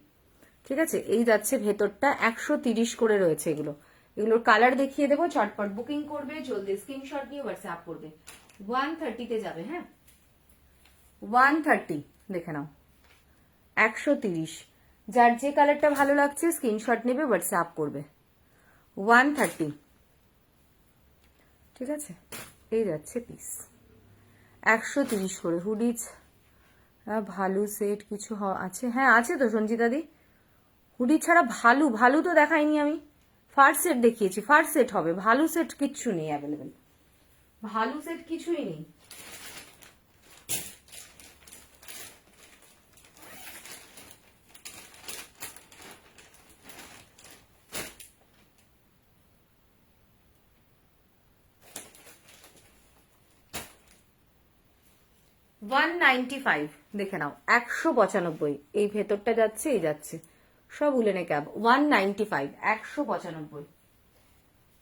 ঠিক আছে, এই যাচ্ছে ভেতরটা, 130 করে রয়েছে এগুলো। এগুলোর কালার দেখিয়ে দেবো, চটপট বুকিং করবে, জলদি স্ক্রিনশট নিয়ে হোয়াটসঅ্যাপ করবে। 130-তে যাবে। হ্যাঁ, 130 দেখে নাও, 130। যার যে কালারটা ভালো লাগছে স্ক্রিনশট নেবে, হোয়াটসঅ্যাপ করবে। 130। ঠিক আছে, এই যাচ্ছে পিস 130 করে। হুডিজ ভালু সেট কিছু আছে? হ্যাঁ আছে তো সঞ্জিতাদি, হুডি ছাড়া ভালু তো দেখাইনি আমি, ফার্স্ট সেট দেখিয়েছি, ফার্স্ট সেট হবে, ভালু সেট কিচ্ছু নেই অ্যাভেলেবেল, ভালু সেট কিছুই নেই। $195 দেখে নাও, 195। এই ভেতরটা যাচ্ছে, এই যাচ্ছে, সব উলেনে ক্যাব। 195, 195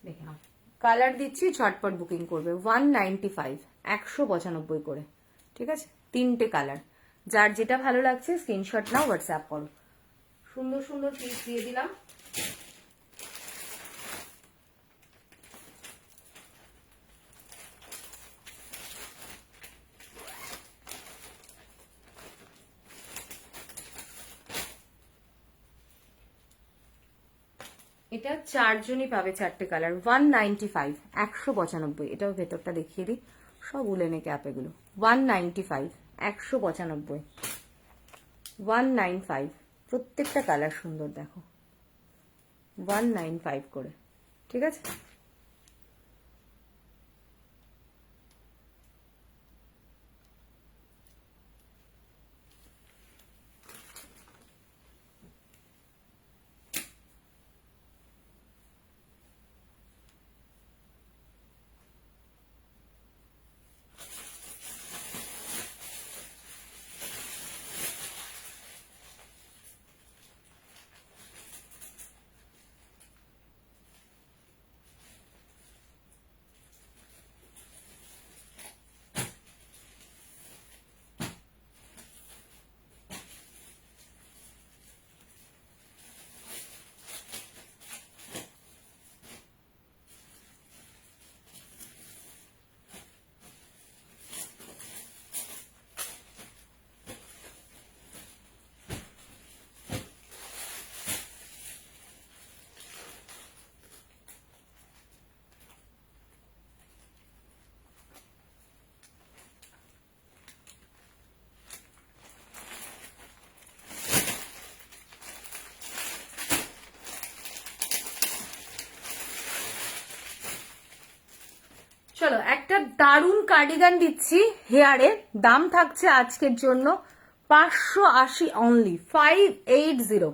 দেখে নাও। কালার দিচ্ছি, ঝটপট বুকিং করবে। 195, 195 করে। ঠিক আছে, 3টে কালার, যার যেটা ভালো লাগছে স্ক্রিনশট নাও, হোয়াটসঅ্যাপ করো। সুন্দর সুন্দর পিস দিয়ে দিলাম। এটা 4 জনই পাবে, 4টে কালার। 195, 195। এটাও ভেতরটা দেখিয়ে দিই, সব উলেনে ক্যাপ এগুলো। 195, 195, 195। প্রত্যেকটা কালার সুন্দর, দেখো 195 করে। ঠিক আছে, চলো একটা দারুণ কার্ডিগান দিচ্ছি হেয়ারে, দাম থাকছে আজকের জন্য 580 অনলি, 580।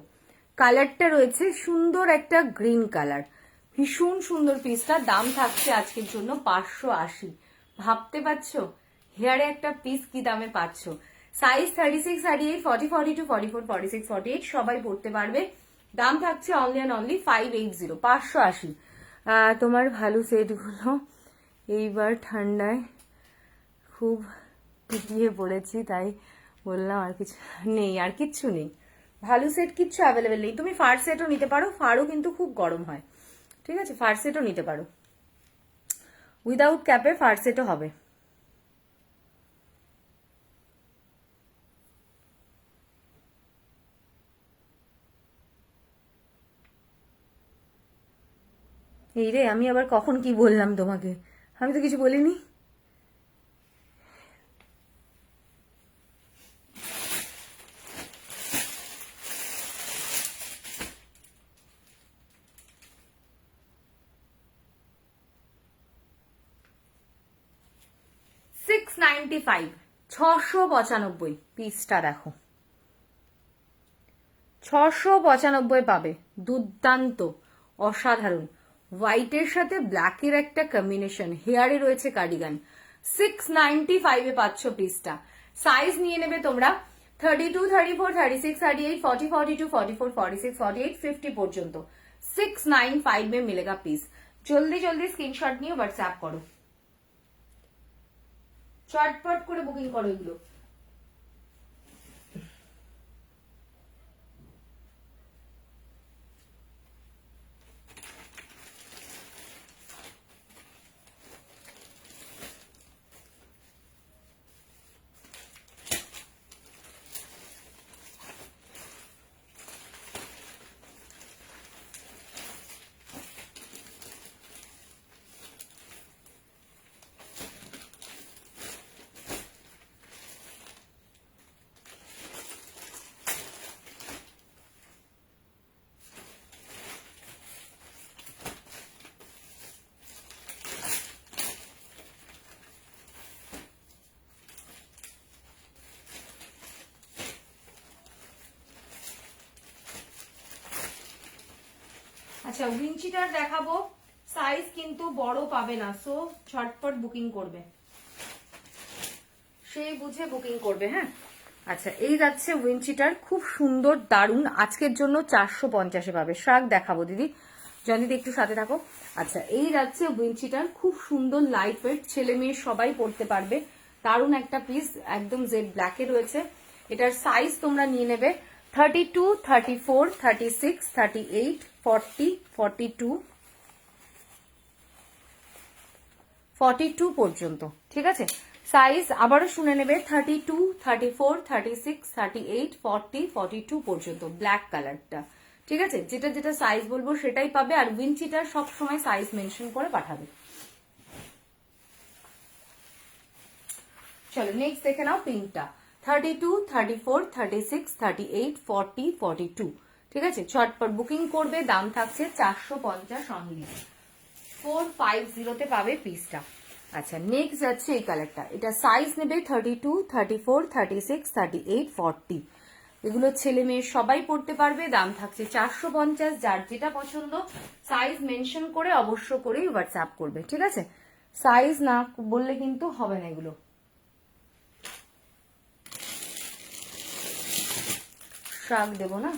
কালারটা রয়েছে সুন্দর একটা গ্রিন কালার, ভীষণ সুন্দর পিসটা, দাম থাকছে আজকের জন্য 580। ভাবতে পারছো হেয়ারে একটা পিস কি দামে পাচ্ছ? সাইজ 36, 38, 40, 42, 44, 46, 48 সবাই পড়তে পারবে। দাম থাকছে অনলি অ্যান্ড অনলি 580, 580। তোমার ভালো সেটগুলো এইবার ঠান্ডায় খুব পিটিয়ে পড়েছি, তাই বললাম, আর কিছু নেই, আর কিচ্ছু নেই, ভালো সেট কিচ্ছু অ্যাভেলেবেল নেই। তুমি ফার সেটও নিতে পারো, ফারও কিন্তু খুব গরম হয়। ঠিক আছে, ফার সেটও নিতে পারো। উইদাউট ক্যাপে ফার সেটও হবে। এই রে, আমি আবার কখন কি বললাম তোমাকে? আমি তো কিছু বলিনি। $695, 695 পিসটা দেখো, 695 পাবে। দুর্দান্ত, অসাধারণ। হোয়াইটের সাথে ব্ল্যাকের একটা কম্বিনেশন, হেয়ারে রয়েছে কার্ডিগান। 695 পাচ্ছ পিসটা। সাইজ নিয়ে নেবে তোমরা 32, 34, 36, 38, 40, 42, 44, 46, 48, 50 পর্যন্ত। 695 में मिलेगा পিস। জলদি জলদি স্ক্রিনশট নিয়ে হোয়াটসঅ্যাপ করো, চটপট করে বুকিং করো এগুলো। আচ্ছা, উইঞ্চিটার দেখাবো, সাইজ কিন্তু বড় পাবে না, সো ঝটপট বুকিং করবে, সেই বুঝে বুকিং করবে। হ্যাঁ, আচ্ছা, এই যাচ্ছে উইঞ্চিটার, খুব সুন্দর দারুণ। আজকের জন্য 450-এ পাবে। শাক দেখাবো দিদি, জনিদি একটু সাথে থাকো। আচ্ছা, এই যাচ্ছে উইঞ্চিটার, খুব সুন্দর লাইট ওয়েট, ছেলে মেয়ে সবাই পড়তে পারবে। দারুণ একটা পিস, একদম জেড ব্ল্যাকে রয়েছে। এটার সাইজ তোমরা নিয়ে নেবে 32, 34, 36, 38, 40, 42, 42 পর্যন্ত। ঠিক আছে, সাইজ আবারও শুনে নেবে 32, 34, 36, 38, 40, 42 পর্যন্ত। ব্ল্যাক কালারটা, ঠিক আছে, যেটা যেটা সাইজ বলবো সেটাই পাবে। আর উইঞ্চিটার সবসময় সাইজ মেনশন করে পাঠাবে। চলো নেক্সট দেখে নাও পিঙ্কটা। 32, 34, 36, 38, 40, 42। ঠিক আছে, চটপট বুকিং করবে। দাম থাকছে 450 অনলি। 450-তে পাবে পিসটা। আচ্ছা, নেক্সট যাচ্ছে এই কালারটা। এটা সাইজ নেবে 32, 34, 36, 38, 40। এগুলো ছেলে মেয়ে সবাই পড়তে পারবে। দাম থাকছে 450। যার যেটা পছন্দ সাইজ মেনশন করে অবশ্য করেই হোয়াটসঅ্যাপ করবে। ঠিক আছে, সাইজ না বললে কিন্তু হবে না। এগুলো শাক দেবো না।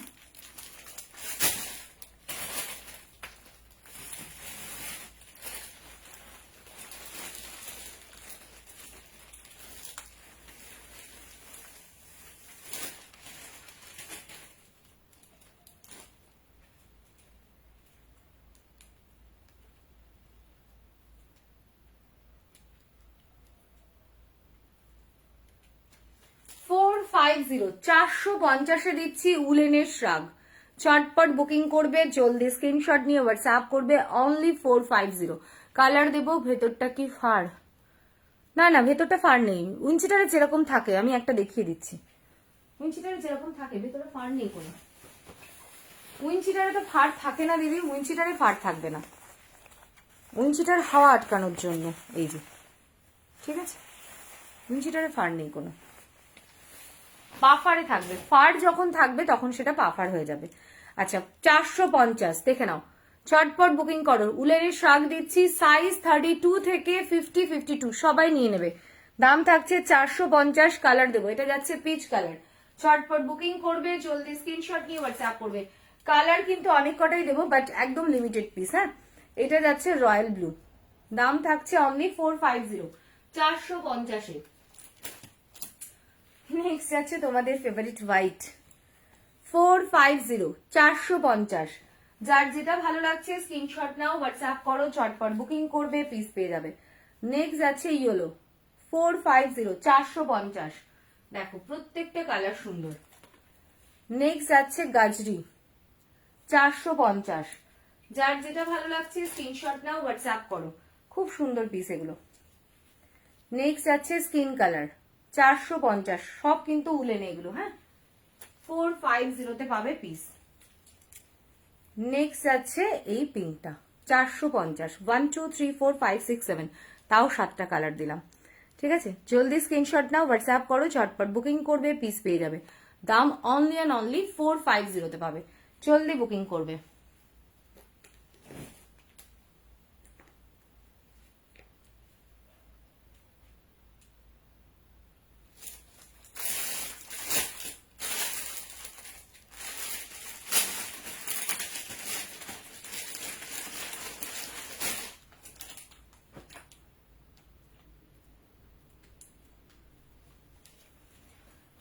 $450, 450-এ দিচ্ছি উলেনের শ্রাগ। চটপট বুকিং করবে, জলদি স্ক্রিনশট নিয়ে হোয়াটসঅ্যাপ করবে। অনলি 450। কালার দেবো। ভেতরটা কি ফার? না না, ভেতরটা ফার নেই। উইঞ্চিটারে যেরকম থাকে আমি একটা দেখিয়ে দিচ্ছি। উইঞ্চিটারে যেরকম থাকে ভেতরে ফার নেই কোনো। উইঞ্চিটারে তো ফার থাকে না দিদি, উইঞ্চিটারে ফার থাকবে না। উইঞ্চিটার হাওয়া আটকানোর জন্য এই যে, ঠিক আছে, উইঞ্চিটারে ফার নেই কোনো। পাফারে থাকবে, ফার যখন থাকবে তখন সেটা পাফার হয়ে যাবে। আচ্ছা, 450 দেখে নাও, চটপট বুকিং করো। উলের শাক দিচ্ছি, সাইজ 32 থেকে 50, 52 সবাই নিয়ে নেবে। দাম থাকছে 450। কালার দেবো, এটা যাচ্ছে পিচ কালার। চটপট বুকিং করবে, জলদি স্ক্রিনশট নিয়ে হোয়াটসঅ্যাপ করবে। কালার কিন্তু অনেক কটাই দেবো, বাট একদম লিমিটেড পিস। হ্যাঁ, এটা যাচ্ছে রয়্যাল ব্লু। দাম থাকছে অনলি 450, 450-এ। নেক্সট যাচ্ছে তোমাদের ফেভারিট হোয়াইট। 450, 450। যার যেটা ভালো লাগছে স্ক্রিনশট নাও, হোয়াটসঅ্যাপ করো, চটপট বুকিং করবে, পিস পেয়ে যাবে। নেক্সট যাচ্ছে ইয়েলো 450 450, দেখো প্রত্যেকটা কালার সুন্দর। নেক্সট যাচ্ছে গাজরি 450, যার যেটা ভালো লাগছে স্ক্রিনশট নাও, হোয়াটসঅ্যাপ করো, খুব সুন্দর পিস এগুলো। নেক্সট যাচ্ছে স্কিন কালার 450, সব কিন্তু উলেন এগুলো, হ্যাঁ 450 তে পাবে পিস। নেক্সট যাচ্ছে এই পিঙ্কটা 450, 1 2 3 4 5 6 7, তাও 7টা কালার দিলাম। ঠিক আছে, জলদি স্ক্রিনশট নাও, হোয়াটসঅ্যাপ করো, ঝটপট বুকিং করবে, পিস পেয়ে যাবে। দাম অনলি অ্যান্ড অনলি 450 তে পাবে, জলদি বুকিং করবে।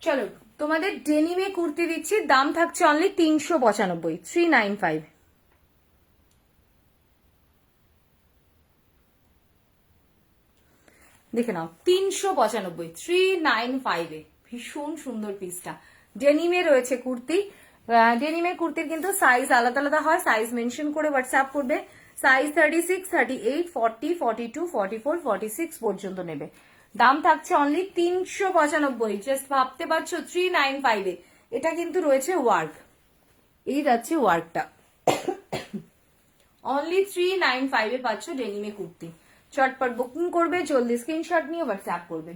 চলো তোমাদের ডেনিমে কুর্তি দিচ্ছি, দাম থাকছে অনলি 395, 395। দেখে নাও 395, 395 এ ভীষণ সুন্দর পিসটা। ডেনিমে রয়েছে কুর্তি, ডেনিমের কুর্তির কিন্তু সাইজ আলাদা আলাদা হয়, সাইজ মেনশন করে হোয়াটসঅ্যাপ করবে। সাইজ 36, 38, 40, 42, 44, 46 পর্যন্ত নেবে। দাম থাকছে অনলি 395, জাস্ট ভাবতে পারছো 395 এ। এটা কিন্তু রয়েছে ওয়ার্ক, এই যাচ্ছে ওয়ার্কটা, অনলি 395 এ পাচ্ছ ডেনিমে কুর্তি। চটপট বুকিং করবে, জলদি স্ক্রিনশট নিয়ে হোয়াটসঅ্যাপ করবে।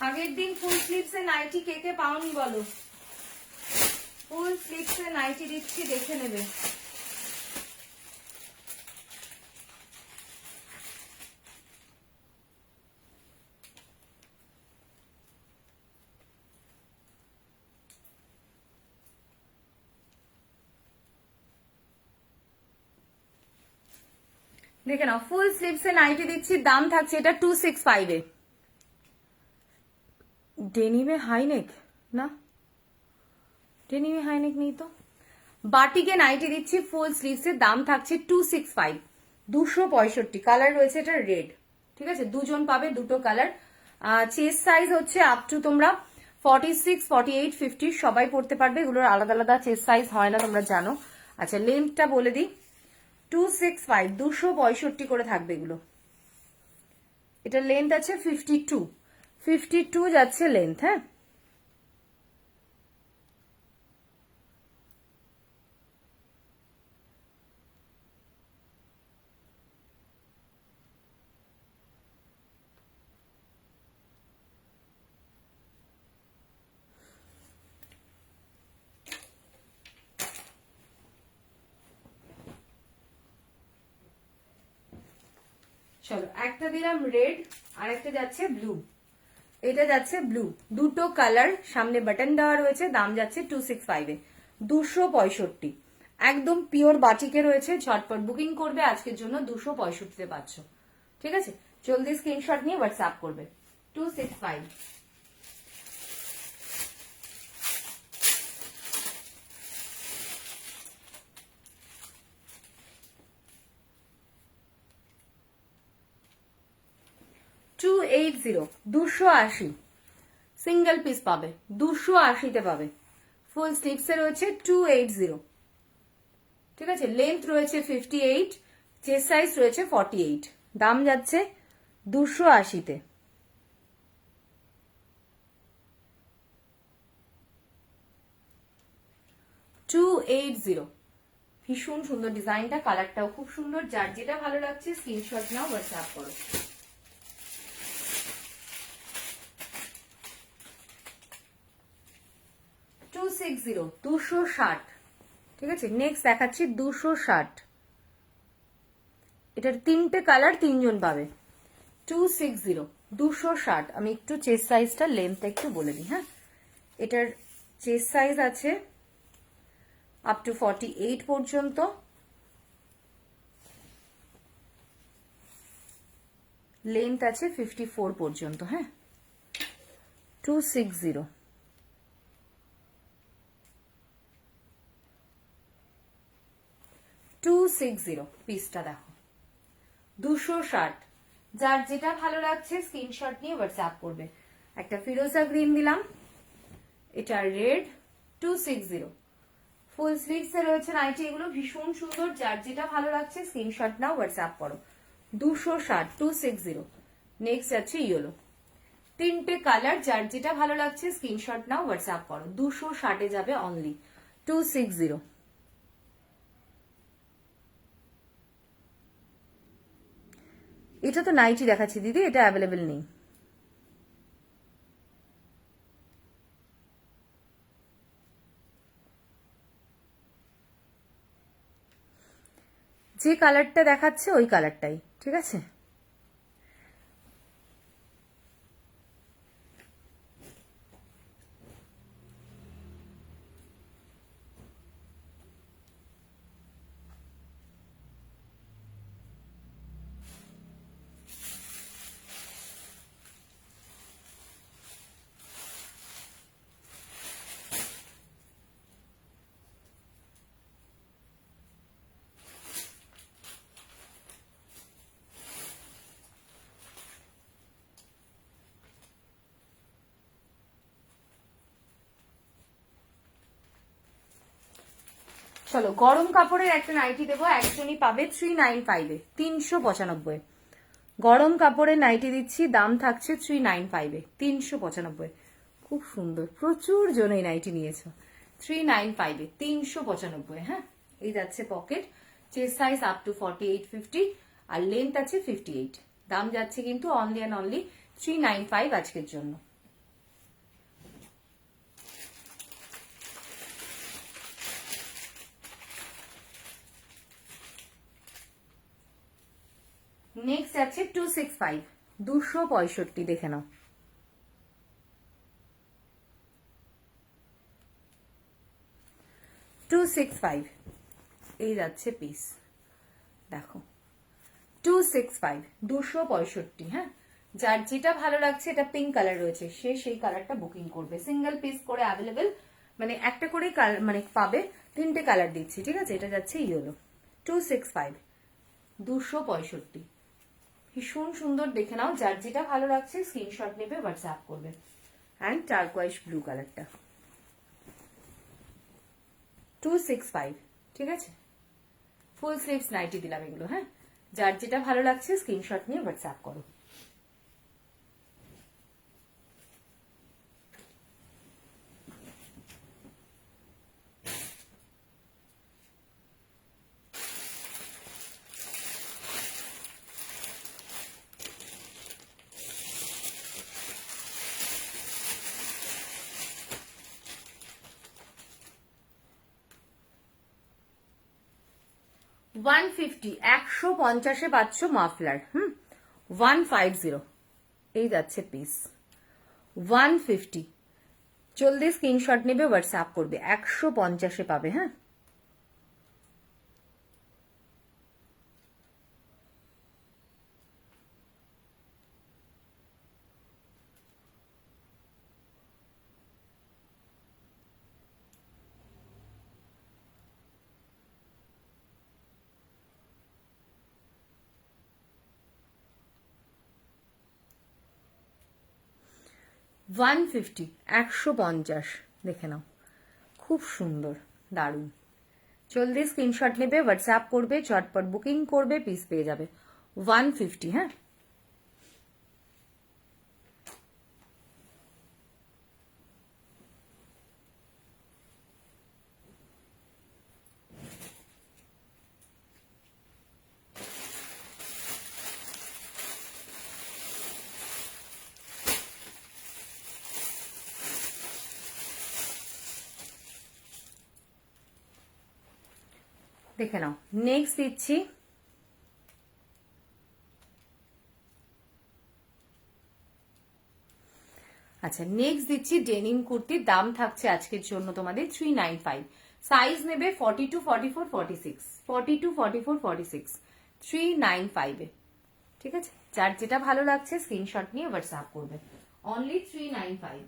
আগের দিন ফুল স্লিভস এ নাইটি কে কে পাওনি বলো? ফুল স্লিভস এ নাইটি দিচ্ছি, দেখে নেবে। দেখে নাও, ফুল স্লিভস এ নাইটি দিচ্ছি, দাম থাকছে এটা 265 এ। ডেনিমে হাইনেক না, ডেনিমে হাইনেক নেই তো। বাটিকে নাইটি দিচ্ছি ফুল স্লিভস এর, দাম থাকছে 265, 265। কালার রয়েছে এটা রেড, ঠিক আছে, দুজন পাবে, দুটো কালার। চেস্ট সাইজ হচ্ছে আপ টু তোমরা 46, 48, 50 সবাই পড়তে পারবে, এগুলোর আলাদা আলাদা চেস্ট সাইজ হয় না, তোমরা জানো। আচ্ছা লেন্থটা বলে দিই, 265, 265 করে থাকবে এগুলো। এটা লেন্থ আছে 52, 52 যাচ্ছে লেন্থ, হ্যাঁ। চলো একটা দিলাম রেড, আর একটা যাচ্ছে ব্লু, এটা যাচ্ছে ব্লু, দুটো কালার, সামনে বাটন দেওয়া রয়েছে, দাম যাচ্ছে 265 এ, 265, একদম পিওর বাটিকে রয়েছে। ঝটপট বুকিং করবে, আজকের জন্য 265 পাচ্ছ। ঠিক আছে, জলদি স্ক্রিনশট নিয়ে হোয়াটসঅ্যাপ করবে। 265। 280, 280, সিঙ্গেল পিস পাবে, 280 পাবে। ফুল স্লিভসে রয়েছে 280, ঠিক আছে। লেন্থ রয়েছে 58, চেস্ট সাইজ রয়েছে 48, দাম যাচ্ছে 280 280। ভীষণ সুন্দর ডিজাইনটা, কালারটাও খুব সুন্দর, যার যেটা ভালো লাগছে স্ক্রিনশট নাও, হোয়াটসঅ্যাপ করো। 260 260, ঠিক আছে। নেক্সট দেখাচ্ছি 260, এটার 3টে কালার, 3জন পাবে। 260 260। আমি একটু চেস্ট সাইজটা লেন্থটা একটু বলে দিই, হ্যাঁ। এটার চেস্ট সাইজ আছে আপ টু 48 পর্যন্ত, লেন্থ আছে 54 পর্যন্ত, হ্যাঁ। 260 260 পিসটা দেখো। 260, যার যেটা ভালো লাগছে স্ক্রিনশট নিয়ে হোয়াটসঅ্যাপ করবে। একটা ফিরোজা গ্রিন দিলাম, এটা রেড। 260 ফুল স্লিভস এ রয়েছে নাইটি, এগুলো ভীষণ সুন্দর, যার যেটা ভালো লাগছে স্ক্রিনশট নাও, হোয়াটসঅ্যাপ করো। 260 260। নেক্সট আছে ইয়েলো, 3টে কালার, যার যেটা ভালো লাগছে স্ক্রিনশট নাও, হোয়াটসঅ্যাপ করো। 260 যাবে অনলি। 260। এটা তো নাইটি দেখাচ্ছি দিদি, এটা অ্যাভেলেবেল নেই। যে কালারটা দেখাচ্ছে ওই কালারটাই, ঠিক আছে। চলো গরম কাপড়ের একটা নাইটি দেবো, একজনই পাবে 395 এ, 395। গরম কাপড়ের নাইটি দিচ্ছি, দাম থাকছে 395 এ, 395। খুব সুন্দর, প্রচুর জন এই নাইটি নিয়েছো। 395 এ 395, হ্যাঁ। এই যাচ্ছে pocket, chest size up to 48 50, আর লেন্থ আছে 58। দাম যাচ্ছে কিন্তু অনলি অ্যান্ড অনলি 395 আজকের জন্য। নেক্সট আছে 265 265, দেখে নাও। 265 এই যাচ্ছে পিস, দেখো। 265 265, হ্যাঁ। যার যেটা ভালো লাগছে, এটা পিঙ্ক কালার রয়েছে, সে সেই কালারটা বুকিং করবে। সিঙ্গেল পিস করে অ্যাভেলেবেল, মানে একটা করেই মানে পাবে, 3টে কালার দিচ্ছি, ঠিক আছে। এটা যাচ্ছে ইয়েলো। 265 265, ভীষণ সুন্দর, দেখে নাও। যার যেটা ভালো লাগছে স্ক্রিনশট নেবে, হোয়াটসঅ্যাপ করবে। অ্যান্ড টার্কোয়াইজ ব্লু কালারটা। 265, ঠিক আছে। ফুল স্লিভস নাইটি দিলাম এগুলো, হ্যাঁ। যার যেটা ভালো লাগছে স্ক্রিনশট নিয়ে হোয়াটসঅ্যাপ করো। ওয়ান 150 পাচ্ছ মাফলার, 150 এই যাচ্ছে পিস। 150, জলদি স্ক্রিনশট নেবে, হোয়াটসঅ্যাপ করবে। 150 পাবে, হ্যাঁ। ওয়ান 150, দেখে নাও, খুব সুন্দর, দারুণ। জলদি স্ক্রিনশট নেবে, হোয়াটসঅ্যাপ করবে, চটপট বুকিং করবে, পিস পেয়ে যাবে। 150, হ্যাঁ। দেখে নাও। নেক্সট দিচ্ছি আচ্ছা, নেক্সট দিচ্ছি ডেনিম কুর্তির, দাম থাকছে আজকের জন্য তোমাদের 395। সাইজ নেবে 42, 44, 46, 42, 44, 46, 395 এ। ঠিক আছে, যার যেটা ভালো লাগছে স্ক্রিনশট নিয়ে হোয়াটসঅ্যাপ করবে। অনলি 395।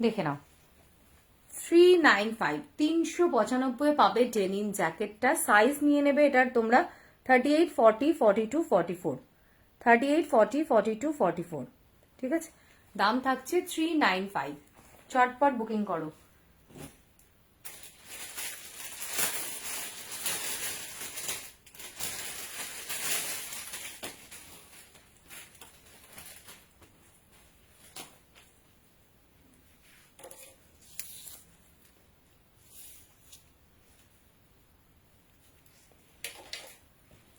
দেখে নাও 395, 395 পাবে ডেনিম জ্যাকেটটা। সাইজ নিয়ে নেবে এটার তোমরা 38, 40, 42, 44, 38, 40, 42, 44। ঠিক আছে, দাম থাকছে 395। চটপট বুকিং করো।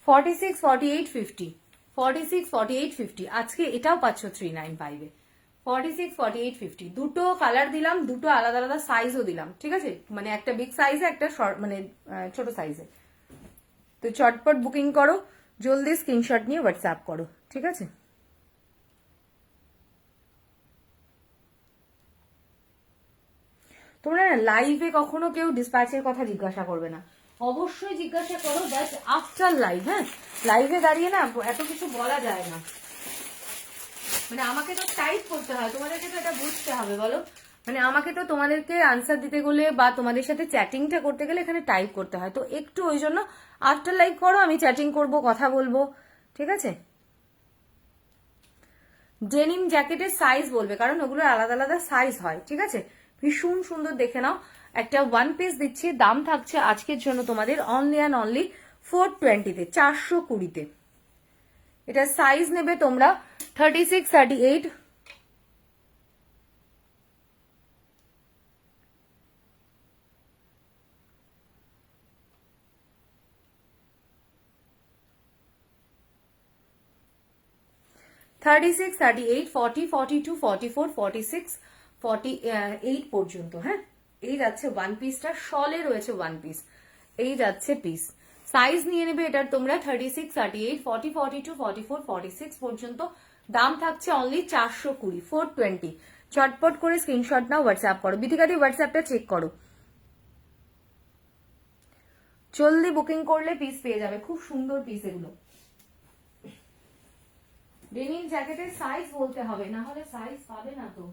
ফর্টি সিক্স, 48, 50, 46, 48, 50, আজকে এটাও পাচ্ছ 395 এ। 46, 48, 50 দুটো কালার দিলাম, দুটো আলাদা আলাদা সাইজও দিলাম। ঠিক আছে, মানে একটা বিগ সাইজে, একটা মানে ছোট সাইজে। তো চটপট বুকিং করো, জলদি স্ক্রিনশট নিয়ে হোয়াটসঅ্যাপ করো। ঠিক আছে, তোমরা লাইভে কখনো কেউ ডিসপ্যাচের কথা জিজ্ঞাসা করবে না, অবশ্যই জিজ্ঞাসা করো জাস্ট আফটার লাইভ। হ্যাঁ, লাইভে দাঁড়িয়ে না এত কিছু বলা যায় না, মানে আমাকে তো টাইপ করতে হয়, তোমাদেরকে তো এটা বুঝতে হবে বলো। মানে আমাকে তো তোমাদেরকে আনসার দিতে গেলে বা তোমাদের সাথে চ্যাটিংটা করতে গেলে এখানে টাইপ করতে হয়, তো একটু ওই জন্য আফটার লাইভ করো, আমি চ্যাটিং করব, কথা বলবো। ঠিক আছে, ডেনিম জ্যাকেটের সাইজ বলবে, কারণ ওগুলো আলাদা আলাদা সাইজ হয়। ঠিক আছে, ভীষণ সুন্দর, দেখে নাও। একটা ওয়ান পিস দিচ্ছি, দাম থাকছে আজকের জন্য তোমাদের অনলি অ্যান্ড অনলি 420-তে, 420-তে। এটা সাইজ নেবে তোমরা 36, 38, 36, 38, 40, 42, 44, 46, 48 পর্যন্ত। হ্যাঁ, এই যাচ্ছে ওয়ান পিসটা, শলে রয়েছে ওয়ান পিস, এই যাচ্ছে পিস। সাইজ নিয়ে নেবে এটার তোমরা 36, 38, 40, 42, 44, 46 পর্যন্ত। দাম থাকছে অনলি 420, 420। চটপট করে স্ক্রিনশট নাও, হোয়াটসঅ্যাপ করো। বিথিকাদি হোয়াটসঅ্যাপটা চেক করো, জলদি বুকিং করলে পিস পেয়ে যাবে, খুব সুন্দর পিস এগুলো। ডেনিম জ্যাকেটের সাইজ বলতে হবে, না হলে সাইজ পাবে না তো।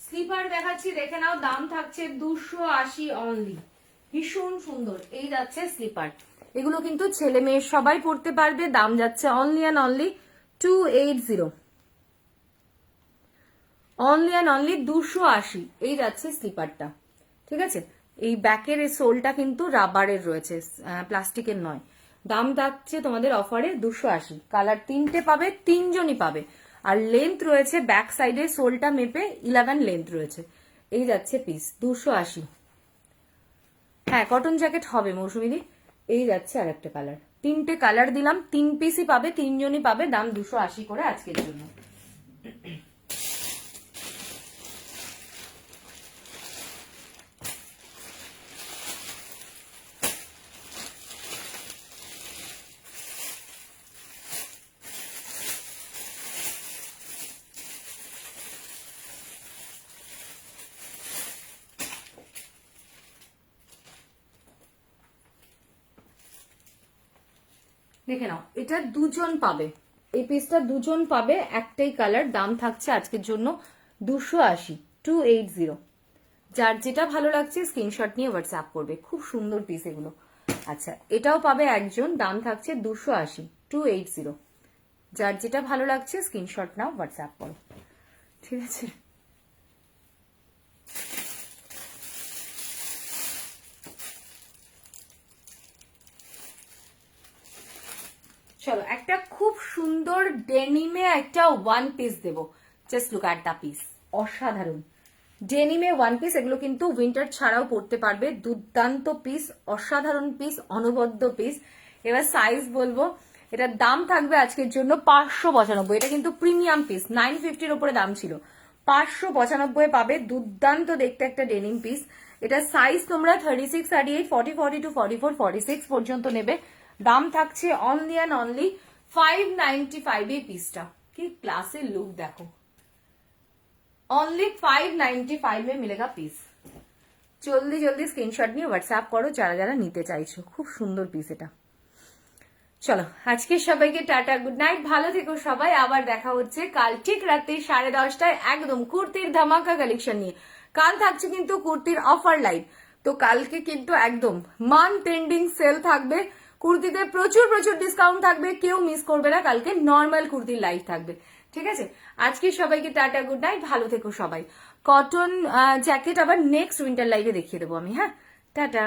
স্লিপার দেখাচ্ছি, দেখে নাও, দাম থাকছে 280 অনলি। ভীষণ সুন্দর, এই যাচ্ছে স্লিপার। এগুলো কিন্তু ছেলে মেয়ে সবাই পড়তে পারবে। দাম যাচ্ছে only and only 280, only and only 280। এই যাচ্ছে স্লিপারটা। ঠিক আছে, এই ব্যাকের এই সোলটা কিন্তু রাবারের রয়েছে, প্লাস্টিকের নয়। দাম যাচ্ছে তোমাদের অফারে 280। কালার তিনটে পাবে, তিনজনই পাবে। আর লেন্থ রয়েছে ব্যাক সাইডে, সোলটা মেপে 11 লেন্থ রয়েছে। এই যাচ্ছে পিস 280। হ্যাঁ কটন জ্যাকেট হবে মৌসুমিদি। এই যাচ্ছে আর একটা কালার, 3টে কালার দিলাম, 3 পিসই পাবে, 3জনই পাবে, দাম 280 করে আজকের জন্য। দেখে নাও, এটা 2জন পাবে, এই পিসটা 2জন পাবে, একটাই কালার, দাম থাকছে আজকের জন্য 280, 280। যার যেটা ভালো লাগছে স্ক্রিনশট নিয়ে হোয়াটসঅ্যাপ করবে, খুব সুন্দর পিস এগুলো। আচ্ছা এটাও পাবে একজন, দাম থাকছে 280, 280। যার যেটা ভালো লাগছে স্ক্রিনশট নাও, হোয়াটসঅ্যাপ করো, ঠিক আছে। চলো একটা খুব সুন্দর ডেনিমে একটা ওয়ান পিস দেবো, just look at the piece, অসাধারণ ডেনিমে ওয়ান পিস। এগুলো কিন্তু উইন্টার ছাড়াও পরতে পারবে, দুর্দান্ত পিস, অসাধারণ পিস, অনবদ্য পিস। এবার সাইজ বলবো, এটার দাম থাকবে আজকের জন্য 595। এটা কিন্তু প্রিমিয়াম পিস, 950-র উপরে দাম ছিল, 595 পাবে। দুর্দান্ত দেখতে একটা ডেনিম পিস। এটা সাইজ তোমরা 36, 38, 40, 42, 44, 46 পর্যন্ত নেবে। দাম থাকছে অনলি অ্যান্ড অনলি 595 এই পিসটা। কি ক্লাসের লুক দেখো, অনলি 595 में मिलेगा পিস। জলদি জলদি স্ক্রিনশট নিয়ে হোয়াটসঅ্যাপ করো যারা যারা নিতে চাইছো, খুব সুন্দর পিস এটা। চলো আজকে সবাইকে টাটা, গুড নাইট, ভালো থেকো সবাই। আবার দেখা হচ্ছে কাল ঠিক রাতে 10:30টায় একদম কুর্তির ধামাকা কালেকশন নিয়ে। কাল থাকছে কিন্তু কুর্তির অফার লাইভ, তো কালকে কিন্তু একদম মান্থ এন্ডিং সেল থাকবে, কুর্তিতে প্রচুর প্রচুর ডিসকাউন্ট থাকবে, কেউ মিস করবে না। কালকে নর্মাল কুর্তির লাইভ থাকবে, ঠিক আছে। আজকে সবাইকে টাটা, গুড নাইট, ভালো থেকো সবাই। কটন জ্যাকেট আবার নেক্সট উইন্টার লাইভে দেখিয়ে দেবো আমি, হ্যাঁ টাটা।